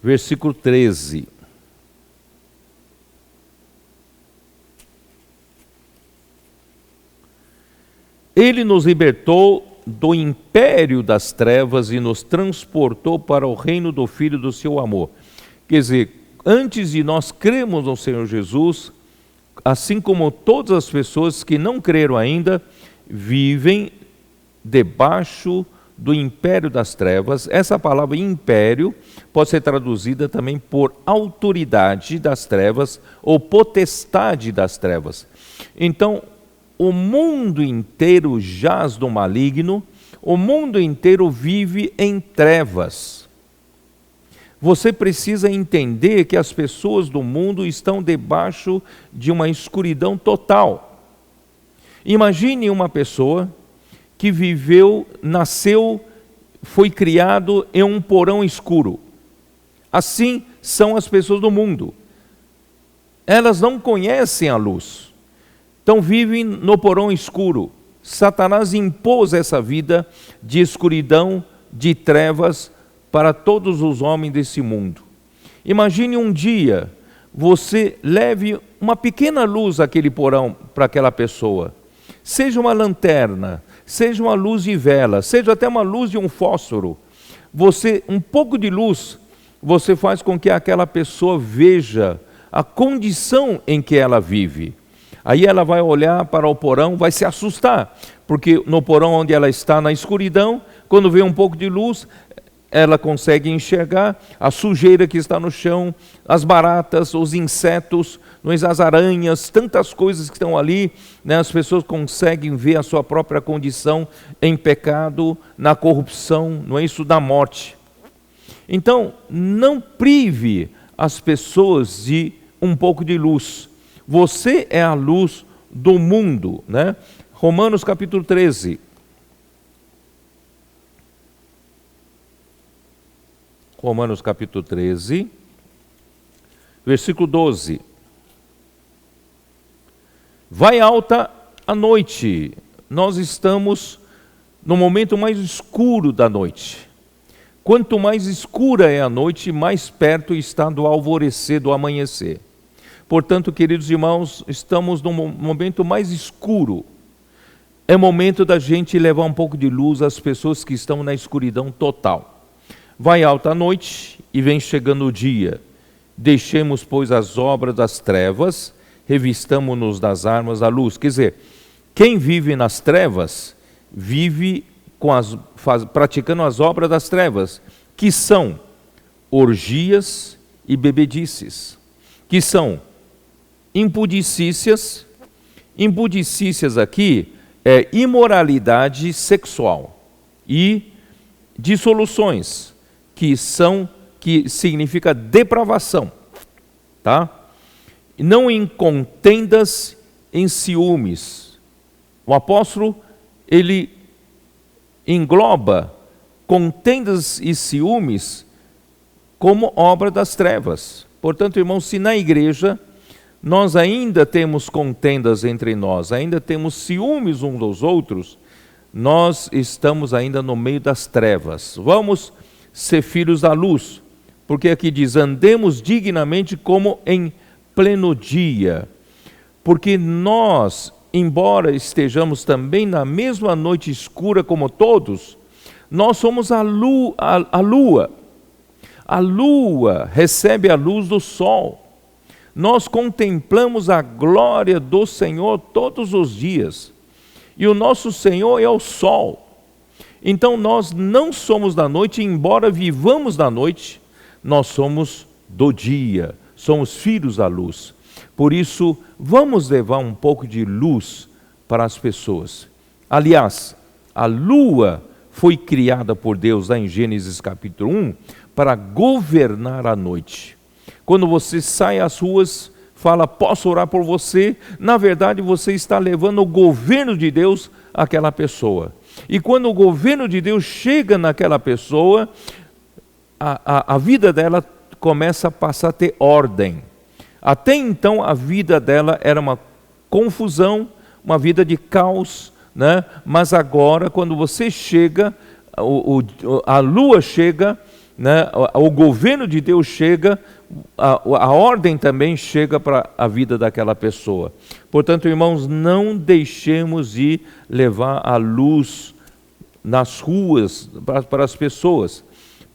S1: versículo 13. Ele nos libertou do império das trevas e nos transportou para o reino do Filho do seu amor. Quer dizer, antes de nós crermos no Senhor Jesus, assim como todas as pessoas que não creram ainda, vivem debaixo do império das trevas. Essa palavra império pode ser traduzida também por autoridade das trevas ou potestade das trevas. Então, o mundo inteiro jaz do maligno, o mundo inteiro vive em trevas. Você precisa entender que as pessoas do mundo estão debaixo de uma escuridão total. Imagine uma pessoa que nasceu, foi criado em um porão escuro. Assim são as pessoas do mundo. Elas não conhecem a luz. Então vivem no porão escuro. Satanás impôs essa vida de escuridão, de trevas para todos os homens desse mundo. Imagine um dia você leve uma pequena luz àquele porão para aquela pessoa. Seja uma lanterna, seja uma luz de vela, seja até uma luz de um fósforo. Um pouco de luz, você faz com que aquela pessoa veja a condição em que ela vive. Aí ela vai olhar para o porão, vai se assustar, porque no porão onde ela está na escuridão, quando vê um pouco de luz, ela consegue enxergar a sujeira que está no chão, as baratas, os insetos, as aranhas, tantas coisas que estão ali, né? As pessoas conseguem ver a sua própria condição em pecado, na corrupção, não é isso, da morte. Então, não prive as pessoas de um pouco de luz. Você é a luz do mundo, né? Romanos capítulo 13. Romanos capítulo 13, versículo 12. Vai alta a noite. Nós estamos no momento mais escuro da noite. Quanto mais escura é a noite, mais perto está do alvorecer, do amanhecer. Portanto, queridos irmãos, estamos num momento mais escuro. É momento da gente levar um pouco de luz às pessoas que estão na escuridão total. Vai alta a noite e vem chegando o dia. Deixemos, pois, as obras das trevas, revistamo-nos das armas da luz. Quer dizer, quem vive nas trevas, vive praticando as obras das trevas, que são orgias e bebedices, que são impudicícias. Impudicícias aqui imoralidade sexual e dissoluções, que significa depravação, tá? Não em contendas, em ciúmes. O apóstolo, ele engloba contendas e ciúmes como obra das trevas. Portanto, irmãos, se na igreja nós ainda temos contendas entre nós, ainda temos ciúmes uns dos outros, nós estamos ainda no meio das trevas. Vamos ser filhos da luz, porque aqui diz: andemos dignamente como em pleno dia, porque nós, embora estejamos também na mesma noite escura como todos, nós somos a lua. A lua recebe a luz do sol. Nós contemplamos a glória do Senhor todos os dias. E o nosso Senhor é o sol. Então nós não somos da noite, embora vivamos da noite, nós somos do dia, somos filhos da luz. Por isso, vamos levar um pouco de luz para as pessoas. Aliás, a lua foi criada por Deus, lá em Gênesis capítulo 1, para governar a noite. Quando você sai às ruas, fala: posso orar por você? Na verdade, você está levando o governo de Deus àquela pessoa. E quando o governo de Deus chega naquela pessoa, a vida dela começa a passar a ter ordem. Até então, a vida dela era uma confusão, uma vida de caos, né? Mas agora, quando você chega, a lua chega, né? O governo de Deus chega, a ordem também chega para a vida daquela pessoa. Portanto, irmãos, não deixemos de levar a luz nas ruas para as pessoas.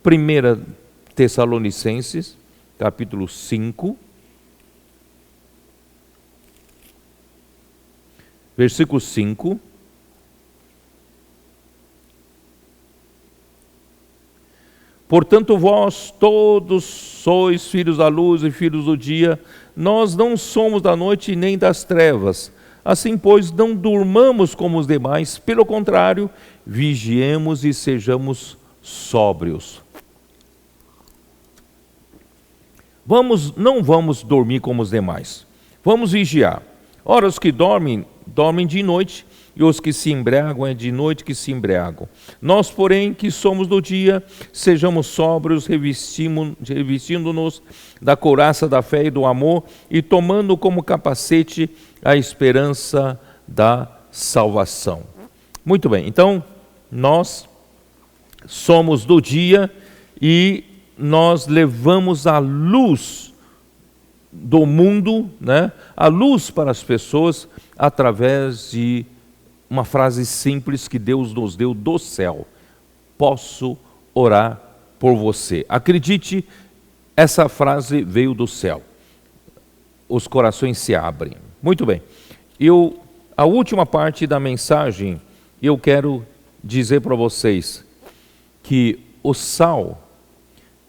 S1: 1 Tessalonicenses, capítulo 5, versículo 5. Portanto, vós todos sois filhos da luz e filhos do dia, nós não somos da noite nem das trevas. Assim, pois, não durmamos como os demais, pelo contrário, vigiemos e sejamos sóbrios. Não vamos dormir como os demais, vamos vigiar. Ora, os que dormem, dormem de noite, e os que se embriagam, é de noite que se embriagam. Nós, porém, que somos do dia, sejamos sóbrios, revestindo-nos da couraça da fé e do amor, e tomando como capacete a esperança da salvação. Muito bem, então, nós somos do dia e nós levamos a luz do mundo, né? A luz para as pessoas, através de uma frase simples que Deus nos deu do céu: posso orar por você. Acredite, essa frase veio do céu. Os corações se abrem. Muito bem. A última parte da mensagem, eu quero dizer para vocês que o sal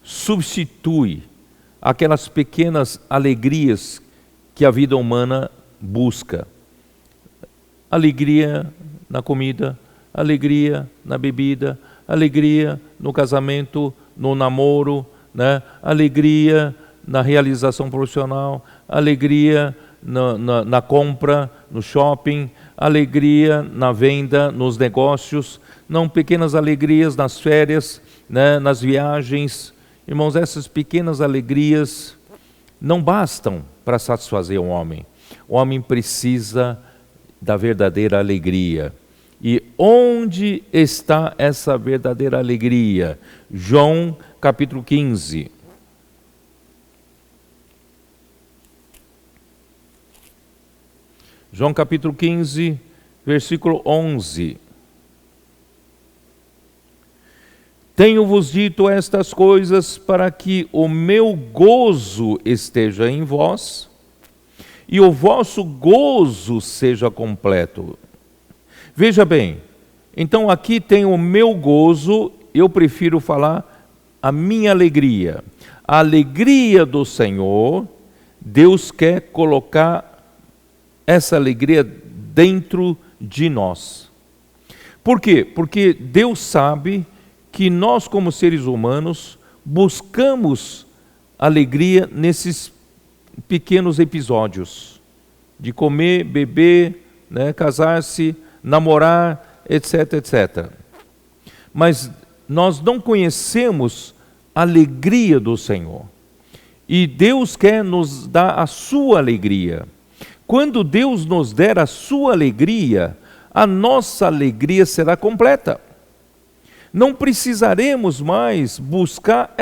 S1: substitui aquelas pequenas alegrias que a vida humana busca. Alegria na comida, alegria na bebida, alegria no casamento, no namoro, né? Alegria na realização profissional, alegria na compra, no shopping, alegria na venda, nos negócios, não pequenas alegrias nas férias, né? Nas viagens. Irmãos, essas pequenas alegrias não bastam para satisfazer o homem. O homem precisa da verdadeira alegria. E onde está essa verdadeira alegria? João capítulo 15. João capítulo 15, versículo 11. Tenho-vos dito estas coisas para que o meu gozo esteja em vós e o vosso gozo seja completo. Veja bem, então aqui tem o meu gozo, eu prefiro falar a minha alegria. A alegria do Senhor, Deus quer colocar essa alegria dentro de nós. Por quê? Porque Deus sabe que nós, como seres humanos, buscamos alegria nesses pequenos episódios de comer, beber, né, casar-se, namorar, etc, etc. Mas nós não conhecemos a alegria do Senhor. E Deus quer nos dar a sua alegria. Quando Deus nos der a sua alegria, a nossa alegria será completa. Não precisaremos mais buscar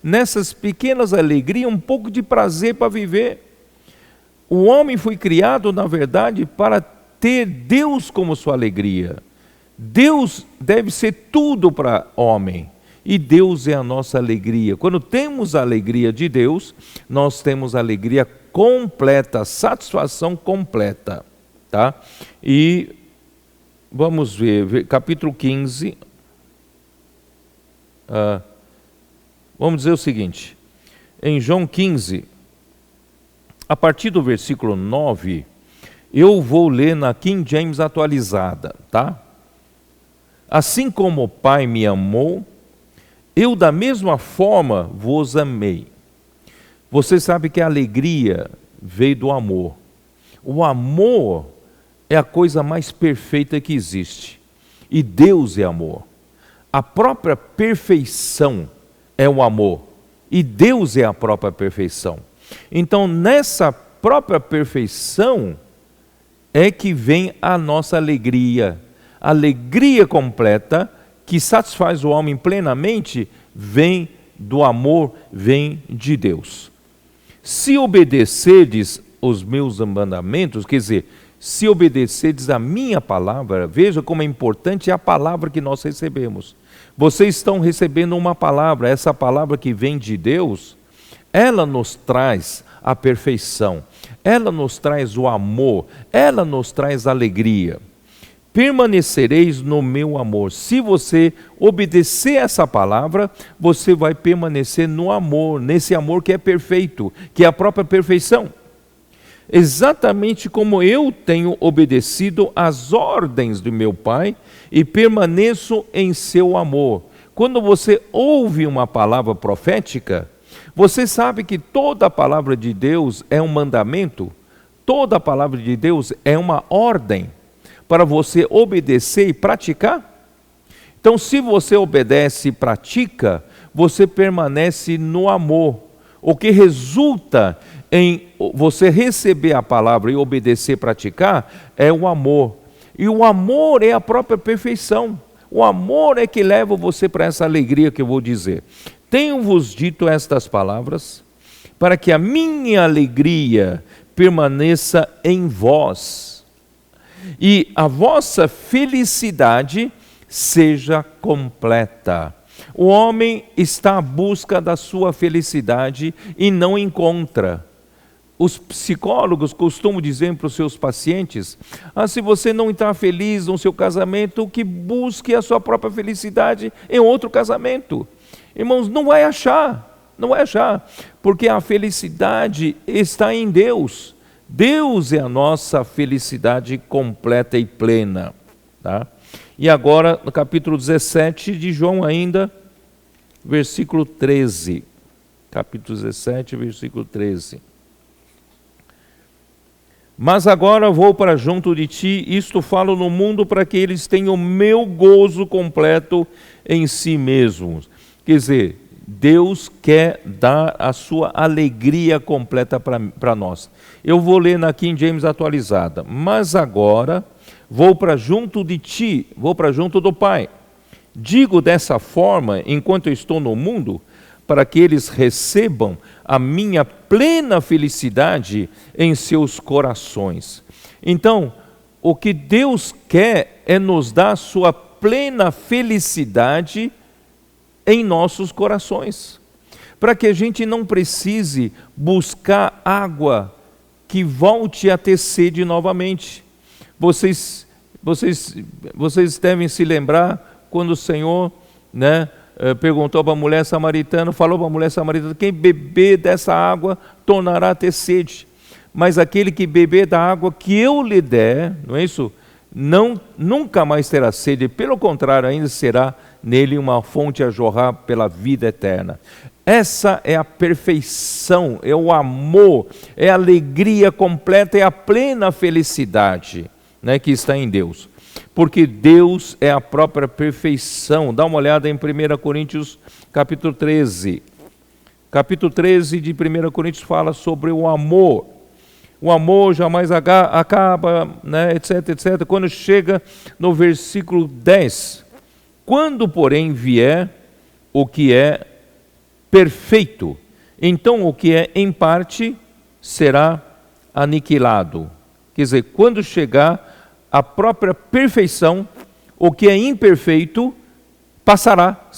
S1: nessas pequenas alegrias um pouco de prazer para viver. O homem foi criado, na verdade, para ter Deus como sua alegria. Deus deve ser tudo para o homem. E Deus é a nossa alegria. Quando temos a alegria de Deus, nós temos a alegria completa, a satisfação completa. Tá? E vamos ver, capítulo 15. Vamos dizer o seguinte. Em João 15, a partir do versículo 9, eu vou ler na King James atualizada, tá? Assim como o Pai me amou, eu da mesma forma vos amei. Você sabe que a alegria veio do amor. O amor é a coisa mais perfeita que existe. E Deus é amor. A própria perfeição é o amor. E Deus é a própria perfeição. Então, nessa própria perfeição é que vem a nossa alegria. A alegria completa que satisfaz o homem plenamente vem do amor, vem de Deus. Se obedecerdes os meus mandamentos, quer dizer, se obedecerdes a minha palavra, veja como é importante a palavra que nós recebemos. Vocês estão recebendo uma palavra, essa palavra que vem de Deus, ela nos traz a perfeição, ela nos traz o amor, ela nos traz a alegria. Permanecereis no meu amor. Se você obedecer essa palavra, você vai permanecer no amor, nesse amor que é perfeito, que é a própria perfeição. Exatamente como eu tenho obedecido às ordens do meu Pai e permaneço em seu amor. Quando você ouve uma palavra profética, você sabe que toda a palavra de Deus é um mandamento, toda a palavra de Deus é uma ordem para você obedecer e praticar. Então, se você obedece e pratica, você permanece no amor. O que resulta em você receber a palavra e obedecer e praticar é o amor. E o amor é a própria perfeição. O amor é que leva você para essa alegria que eu vou dizer. Tenho-vos dito estas palavras para que a minha alegria permaneça em vós e a vossa felicidade seja completa. O homem está à busca da sua felicidade e não encontra. Os psicólogos costumam dizer para os seus pacientes, se você não está feliz no seu casamento, que busque a sua própria felicidade em outro casamento. Irmãos, não vai achar, porque a felicidade está em Deus. Deus é a nossa felicidade completa e plena. Tá? E agora, no capítulo 17 de João ainda, versículo 13. Capítulo 17, versículo 13. Mas agora vou para junto de ti, isto falo no mundo para que eles tenham o meu gozo completo em si mesmos. Quer dizer, Deus quer dar a sua alegria completa para nós. Eu vou ler na King James atualizada. Mas agora vou para junto de ti, vou para junto do Pai. Digo dessa forma, enquanto eu estou no mundo, para que eles recebam a minha plena felicidade em seus corações. Então, o que Deus quer é nos dar a sua plena felicidade em nossos corações, para que a gente não precise buscar água que volte a ter sede novamente. Vocês devem se lembrar quando o Senhor, perguntou para a mulher samaritana, falou para a mulher samaritana, quem beber dessa água tornará a ter sede. mas aquele que beber da água que eu lhe der, não é isso? Nunca mais terá sede, pelo contrário, ainda será nele uma fonte a jorrar pela vida eterna. Essa é a perfeição, é o amor, é a alegria completa, é a plena felicidade, né, que está em Deus. Porque Deus é a própria perfeição. Dá uma olhada em 1 Coríntios capítulo 13. Capítulo 13 de 1 Coríntios fala sobre o amor. O amor jamais acaba, né, etc, etc. Quando chega no versículo 10. Quando, porém, vier o que é perfeito, então o que é em parte será aniquilado. Quer dizer, quando chegar a própria perfeição, o que é imperfeito passará,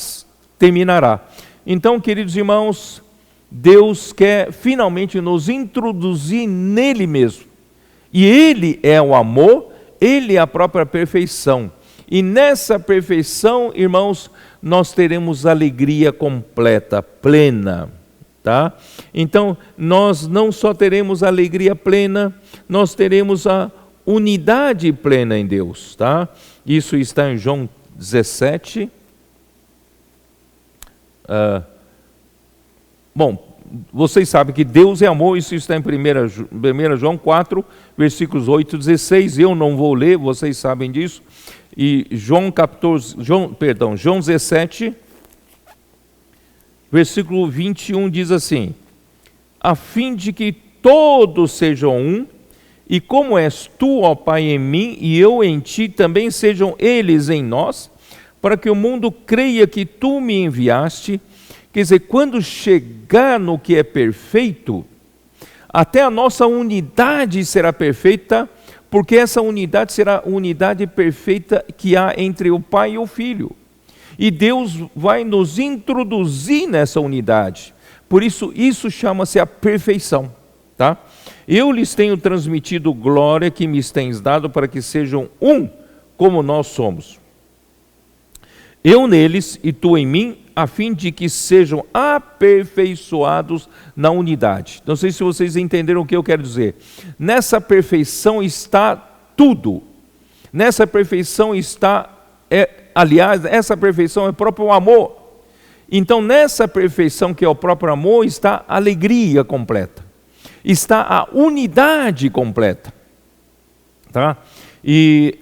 S1: terminará. Então, queridos irmãos, Deus quer finalmente nos introduzir nele mesmo. E ele é o amor, ele é a própria perfeição. E nessa perfeição, irmãos, nós teremos alegria completa, plena, tá? Então, nós não só teremos alegria plena, nós teremos a unidade plena em Deus, tá? Isso está em João 17. Bom, vocês sabem que Deus é amor, isso está em 1 João 4, versículos 8 e 16. Eu não vou ler, vocês sabem disso. E João 17, versículo 21 diz assim: a fim de que todos sejam um, e como és tu, ó Pai, em mim, e eu em ti, também sejam eles em nós, para que o mundo creia que tu me enviaste. Quer dizer, quando chegar no que é perfeito, até a nossa unidade será perfeita, porque essa unidade será a unidade perfeita que há entre o Pai e o Filho. E Deus vai nos introduzir nessa unidade. Por isso, isso chama-se a perfeição, tá? Eu lhes tenho transmitido glória que me tens dado para que sejam um, como nós somos. Eu neles e tu em mim, a fim de que sejam aperfeiçoados na unidade. Não sei se vocês entenderam o que eu quero dizer. Nessa perfeição está tudo. Nessa perfeição está, aliás, essa perfeição é o próprio amor. Então, nessa perfeição que é o próprio amor, está a alegria completa. Está a unidade completa. Tá? E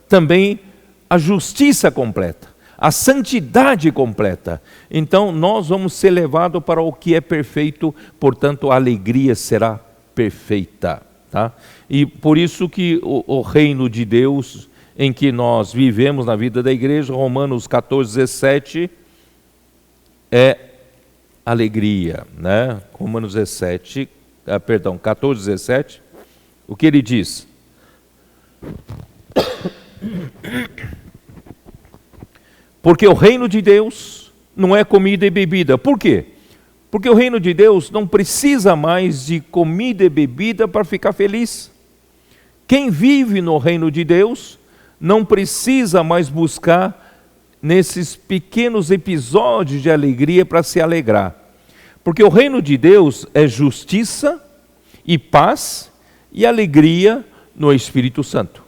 S1: também a justiça completa. A santidade completa. Então nós vamos ser levados para o que é perfeito, portanto a alegria será perfeita, tá? E por isso que o reino de Deus em que nós vivemos na vida da igreja, Romanos 14, 17, é alegria, né? Romanos 14, 17, o que ele diz? Porque o reino de Deus não é comida e bebida. Por quê? Porque o reino de Deus não precisa mais de comida e bebida para ficar feliz. Quem vive no reino de Deus não precisa mais buscar nesses pequenos episódios de alegria para se alegrar. Porque o reino de Deus é justiça e paz e alegria no Espírito Santo.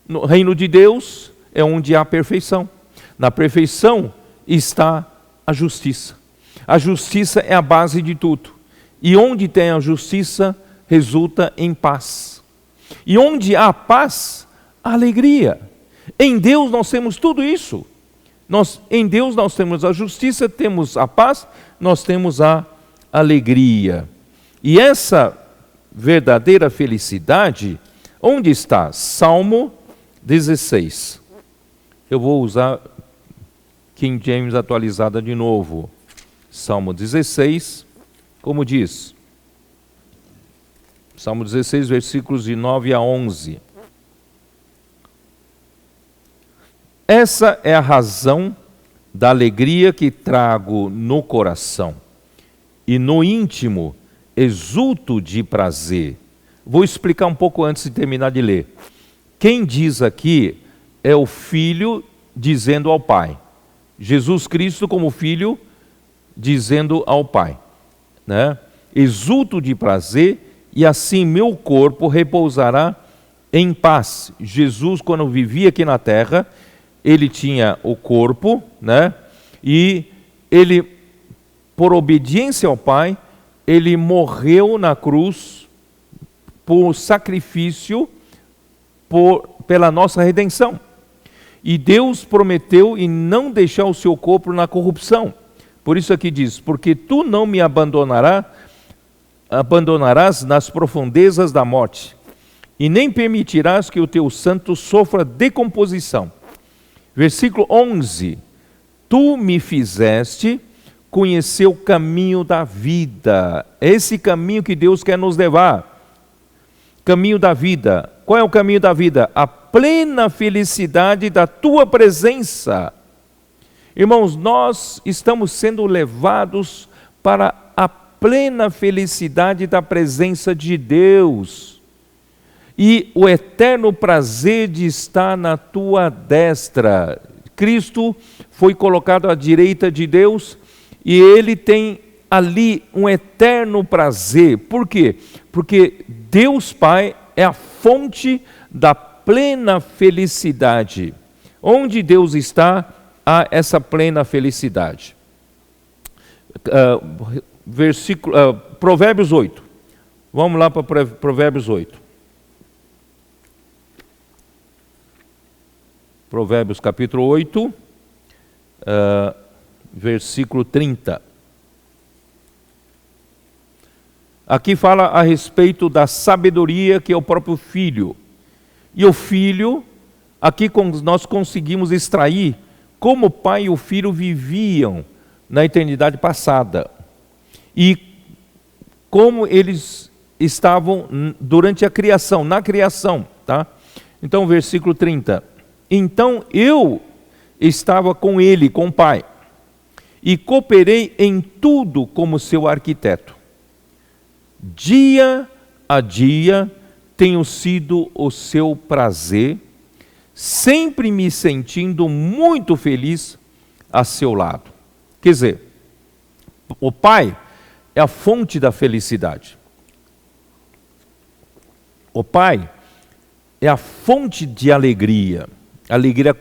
S1: No reino de Deus é onde há perfeição. Na perfeição está a justiça. A justiça é a base de tudo. E onde tem a justiça, resulta em paz. E onde há paz, há alegria. Em Deus nós temos tudo isso. Em Deus nós temos a justiça, temos a paz, nós temos a alegria. E essa verdadeira felicidade, onde está? Salmo 16. Eu vou usar King James atualizada de novo. Salmo 16, como diz? Salmo 16, versículos de 9 a 11. Essa é a razão da alegria que trago no coração, e no íntimo exulto de prazer. Vou explicar um pouco antes de terminar de ler. Quem diz aqui é o Filho dizendo ao Pai. Jesus Cristo como Filho dizendo ao Pai, né? Exulto de prazer e assim meu corpo repousará em paz. Jesus, quando vivia aqui na terra, ele tinha o corpo, né? E ele, por obediência ao Pai, ele morreu na cruz por sacrifício pela nossa redenção. E Deus prometeu em não deixar o seu corpo na corrupção. Por isso aqui diz, porque tu não me abandonarás nas profundezas da morte, e nem permitirás que o teu santo sofra decomposição. Versículo 11, tu me fizeste conhecer o caminho da vida. É esse caminho que Deus quer nos levar. Caminho da vida. Qual é o caminho da vida? A plena felicidade da tua presença. Irmãos, nós estamos sendo levados para a plena felicidade da presença de Deus. E o eterno prazer de estar na tua destra. Cristo foi colocado à direita de Deus e ele tem ali um eterno prazer. Por quê? Porque Deus Pai é a fonte da plena felicidade. Onde Deus está, há essa plena felicidade. Provérbios 8. Vamos lá para Provérbios 8. Provérbios capítulo 8, versículo 30. Aqui fala a respeito da sabedoria que é o próprio Filho. E o Filho, aqui nós conseguimos extrair como o Pai e o Filho viviam na eternidade passada. E como eles estavam durante a criação, na criação. Tá? Então, versículo 30. Então eu estava com ele, com o Pai, e cooperei em tudo como seu arquiteto. Dia a dia tenho sido o seu prazer, sempre me sentindo muito feliz a seu lado. Quer dizer, o Pai é a fonte da felicidade. O Pai é a fonte de alegria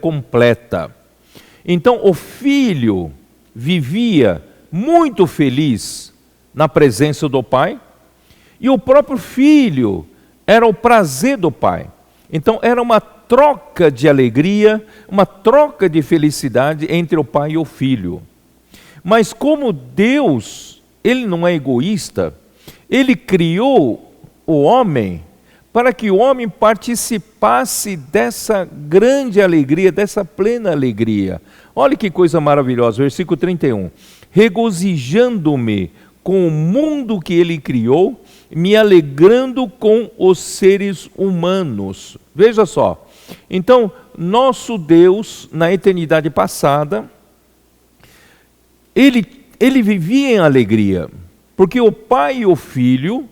S1: completa. Então o Filho vivia muito feliz na presença do Pai, e o próprio Filho era o prazer do Pai. Então era uma troca de alegria, uma troca de felicidade entre o Pai e o Filho. Mas como Deus, Ele não é egoísta, Ele criou o homem para que o homem participasse dessa grande alegria, dessa plena alegria. Olha que coisa maravilhosa, versículo 31. Regozijando-me com o mundo que ele criou, me alegrando com os seres humanos. Veja só, então, nosso Deus, na eternidade passada, ele vivia em alegria, porque o Pai e o Filho,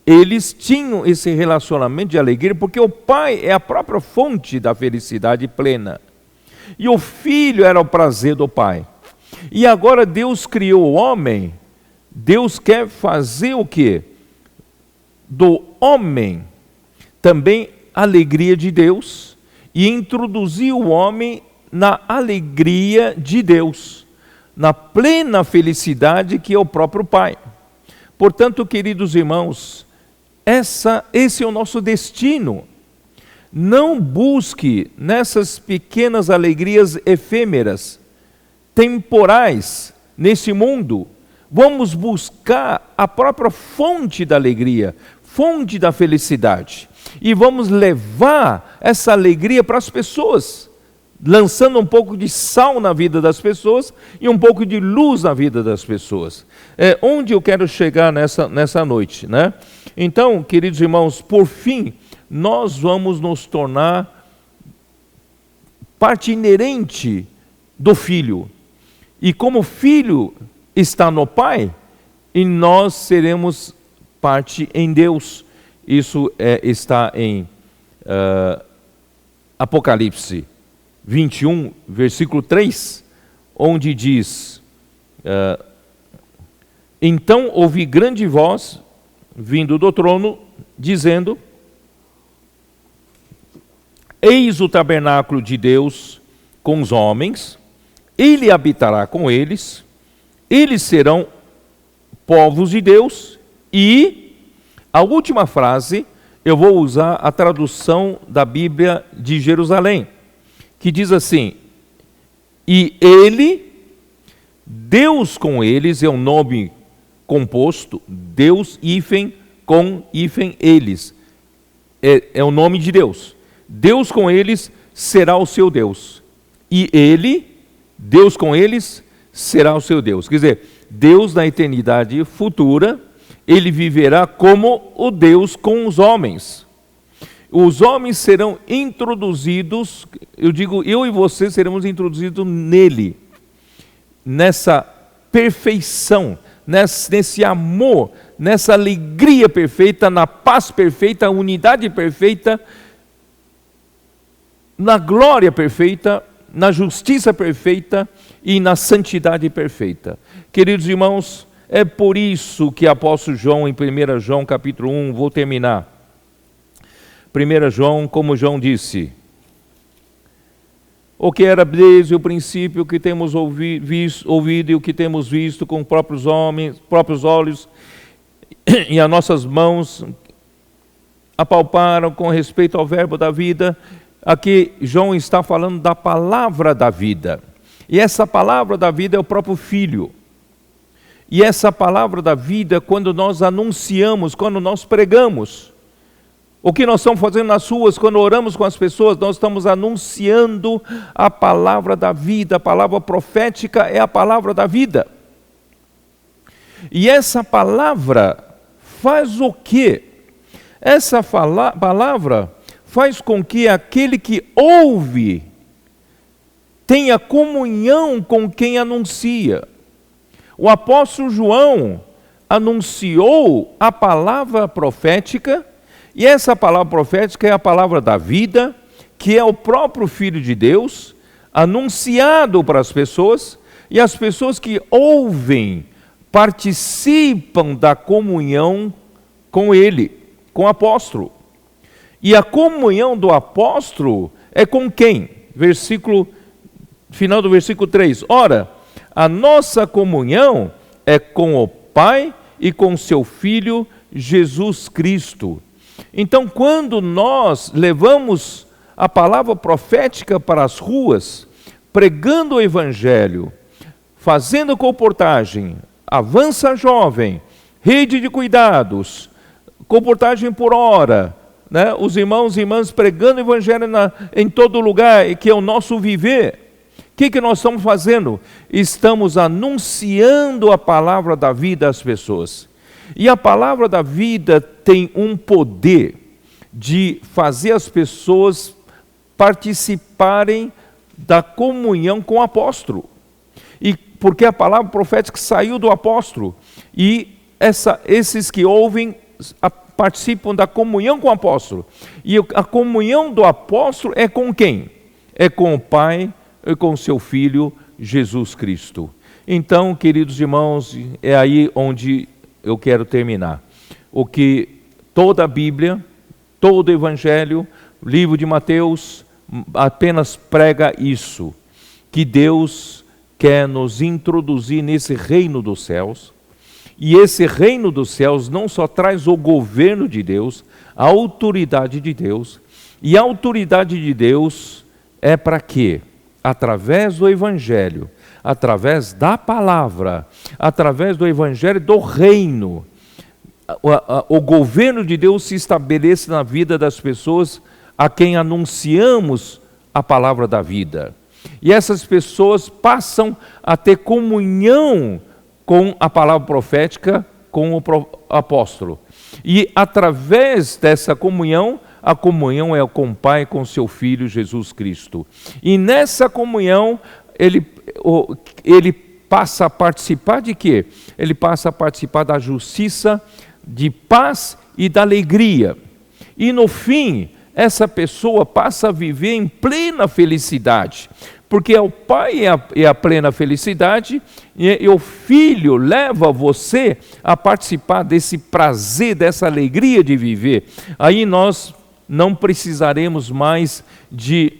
S1: eles tinham esse relacionamento de alegria, porque o Pai é a própria fonte da felicidade plena. E o Filho era o prazer do Pai. E agora Deus criou o homem, Deus quer fazer o quê? Do homem também a alegria de Deus, e introduzir o homem na alegria de Deus, na plena felicidade que é o próprio Pai. Portanto, queridos irmãos, esse é o nosso destino. Não busque nessas pequenas alegrias efêmeras, temporais, nesse mundo. Vamos buscar a própria fonte da alegria, fonte da felicidade. E vamos levar essa alegria para as pessoas, lançando um pouco de sal na vida das pessoas e um pouco de luz na vida das pessoas. É onde eu quero chegar nessa noite, né? Então, queridos irmãos, por fim, nós vamos nos tornar parte inerente do Filho. E como o Filho está no Pai, e nós seremos parte em Deus. Isso está em Apocalipse 21, versículo 3, onde diz, então ouvi grande voz vindo do trono, dizendo: eis o tabernáculo de Deus com os homens, ele habitará com eles serão povos de Deus. E a última frase, eu vou usar a tradução da Bíblia de Jerusalém, que diz assim: e ele, Deus com eles, é um nome composto, Deus, hífen, com, hífen, eles. É o nome de Deus. Deus com eles será o seu Deus. E ele, Deus com eles, será o seu Deus. Quer dizer, Deus na eternidade futura, ele viverá como o Deus com os homens. Os homens serão introduzidos, eu digo, eu e você seremos introduzidos nele, nessa perfeição, nesse amor, nessa alegria perfeita, na paz perfeita, unidade perfeita, na glória perfeita, na justiça perfeita e na santidade perfeita. Queridos irmãos, é por isso que o apóstolo João, em 1 João capítulo 1, vou terminar. 1 João, como João disse: o que era desde o princípio, o que temos ouvido e o que temos visto com próprios olhos, e as nossas mãos apalparam com respeito ao verbo da vida. Aqui João está falando da palavra da vida. E essa palavra da vida é o próprio Filho. E essa palavra da vida, quando nós anunciamos, quando nós pregamos, o que nós estamos fazendo nas ruas, quando oramos com as pessoas, nós estamos anunciando a palavra da vida. A palavra profética é a palavra da vida. E essa palavra faz o quê? Essa palavra faz com que aquele que ouve tenha comunhão com quem anuncia. O apóstolo João anunciou a palavra profética, e essa palavra profética é a palavra da vida, que é o próprio Filho de Deus, anunciado para as pessoas, e as pessoas que ouvem participam da comunhão com ele, com o apóstolo. E a comunhão do apóstolo é com quem? Final do versículo 3. Ora, a nossa comunhão é com o Pai e com seu Filho Jesus Cristo. Então, quando nós levamos a palavra profética para as ruas, pregando o Evangelho, fazendo comportagem, Avança Jovem, Rede de Cuidados, comportagem por hora, né? Os irmãos e irmãs pregando o Evangelho em todo lugar, que é o nosso viver. O que nós estamos fazendo? Estamos anunciando a palavra da vida às pessoas. E a palavra da vida tem um poder de fazer as pessoas participarem da comunhão com o apóstolo. E porque a palavra profética saiu do apóstolo. E esses que ouvem participam da comunhão com o apóstolo. E a comunhão do apóstolo é com quem? É com o Pai e com o seu Filho Jesus Cristo. Então, queridos irmãos, é aí onde eu quero terminar. O que toda a Bíblia, todo o Evangelho, o livro de Mateus, apenas prega isso, que Deus quer nos introduzir nesse reino dos céus, e esse reino dos céus não só traz o governo de Deus, a autoridade de Deus, e a autoridade de Deus é para quê? Através do Evangelho, através da palavra, através do Evangelho do reino, o governo de Deus se estabelece na vida das pessoas a quem anunciamos a palavra da vida. E essas pessoas passam a ter comunhão com a palavra profética, com o apóstolo. E através dessa comunhão, a comunhão é com o Pai, com seu Filho Jesus Cristo. E nessa comunhão, ele passa a participar de quê? Ele passa a participar da justiça, de paz e da alegria. E no fim, essa pessoa passa a viver em plena felicidade, porque o Pai é a plena felicidade e o Filho leva você a participar desse prazer, dessa alegria de viver. Aí nós não precisaremos mais de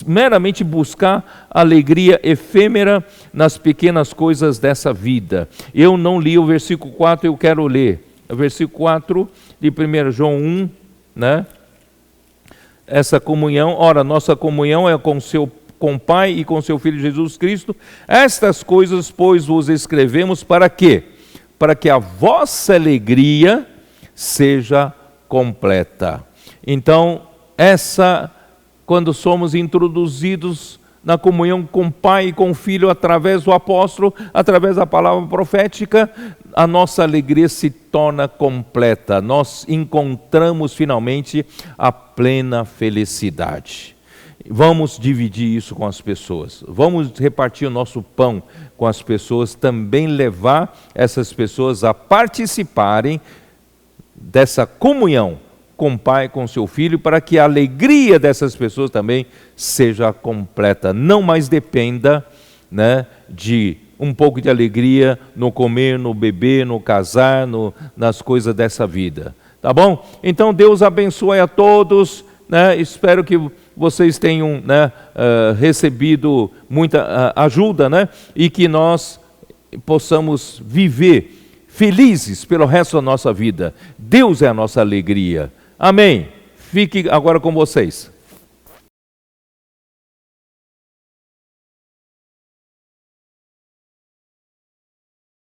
S1: meramente buscar alegria efêmera nas pequenas coisas dessa vida. Eu não li o versículo 4, eu quero ler. O versículo 4 de 1 João 1, né? Essa comunhão, ora, nossa comunhão é com o Pai e com seu Filho Jesus Cristo. Estas coisas, pois, vos escrevemos para quê? Para que a vossa alegria seja completa. Então, quando somos introduzidos na comunhão com o Pai e com o Filho, através do apóstolo, através da palavra profética, a nossa alegria se torna completa. Nós encontramos finalmente a plena felicidade. Vamos dividir isso com as pessoas. Vamos repartir o nosso pão com as pessoas, também levar essas pessoas a participarem dessa comunhão com o Pai, com seu Filho, para que a alegria dessas pessoas também seja completa. Não mais dependa, né, de um pouco de alegria no comer, no beber, no casar, nas coisas dessa vida. Tá bom? Então Deus abençoe a todos, né? Espero que vocês tenham, né, recebido muita ajuda, né? E que nós possamos viver felizes pelo resto da nossa vida. Deus é a nossa alegria. Amém. Fique agora com vocês.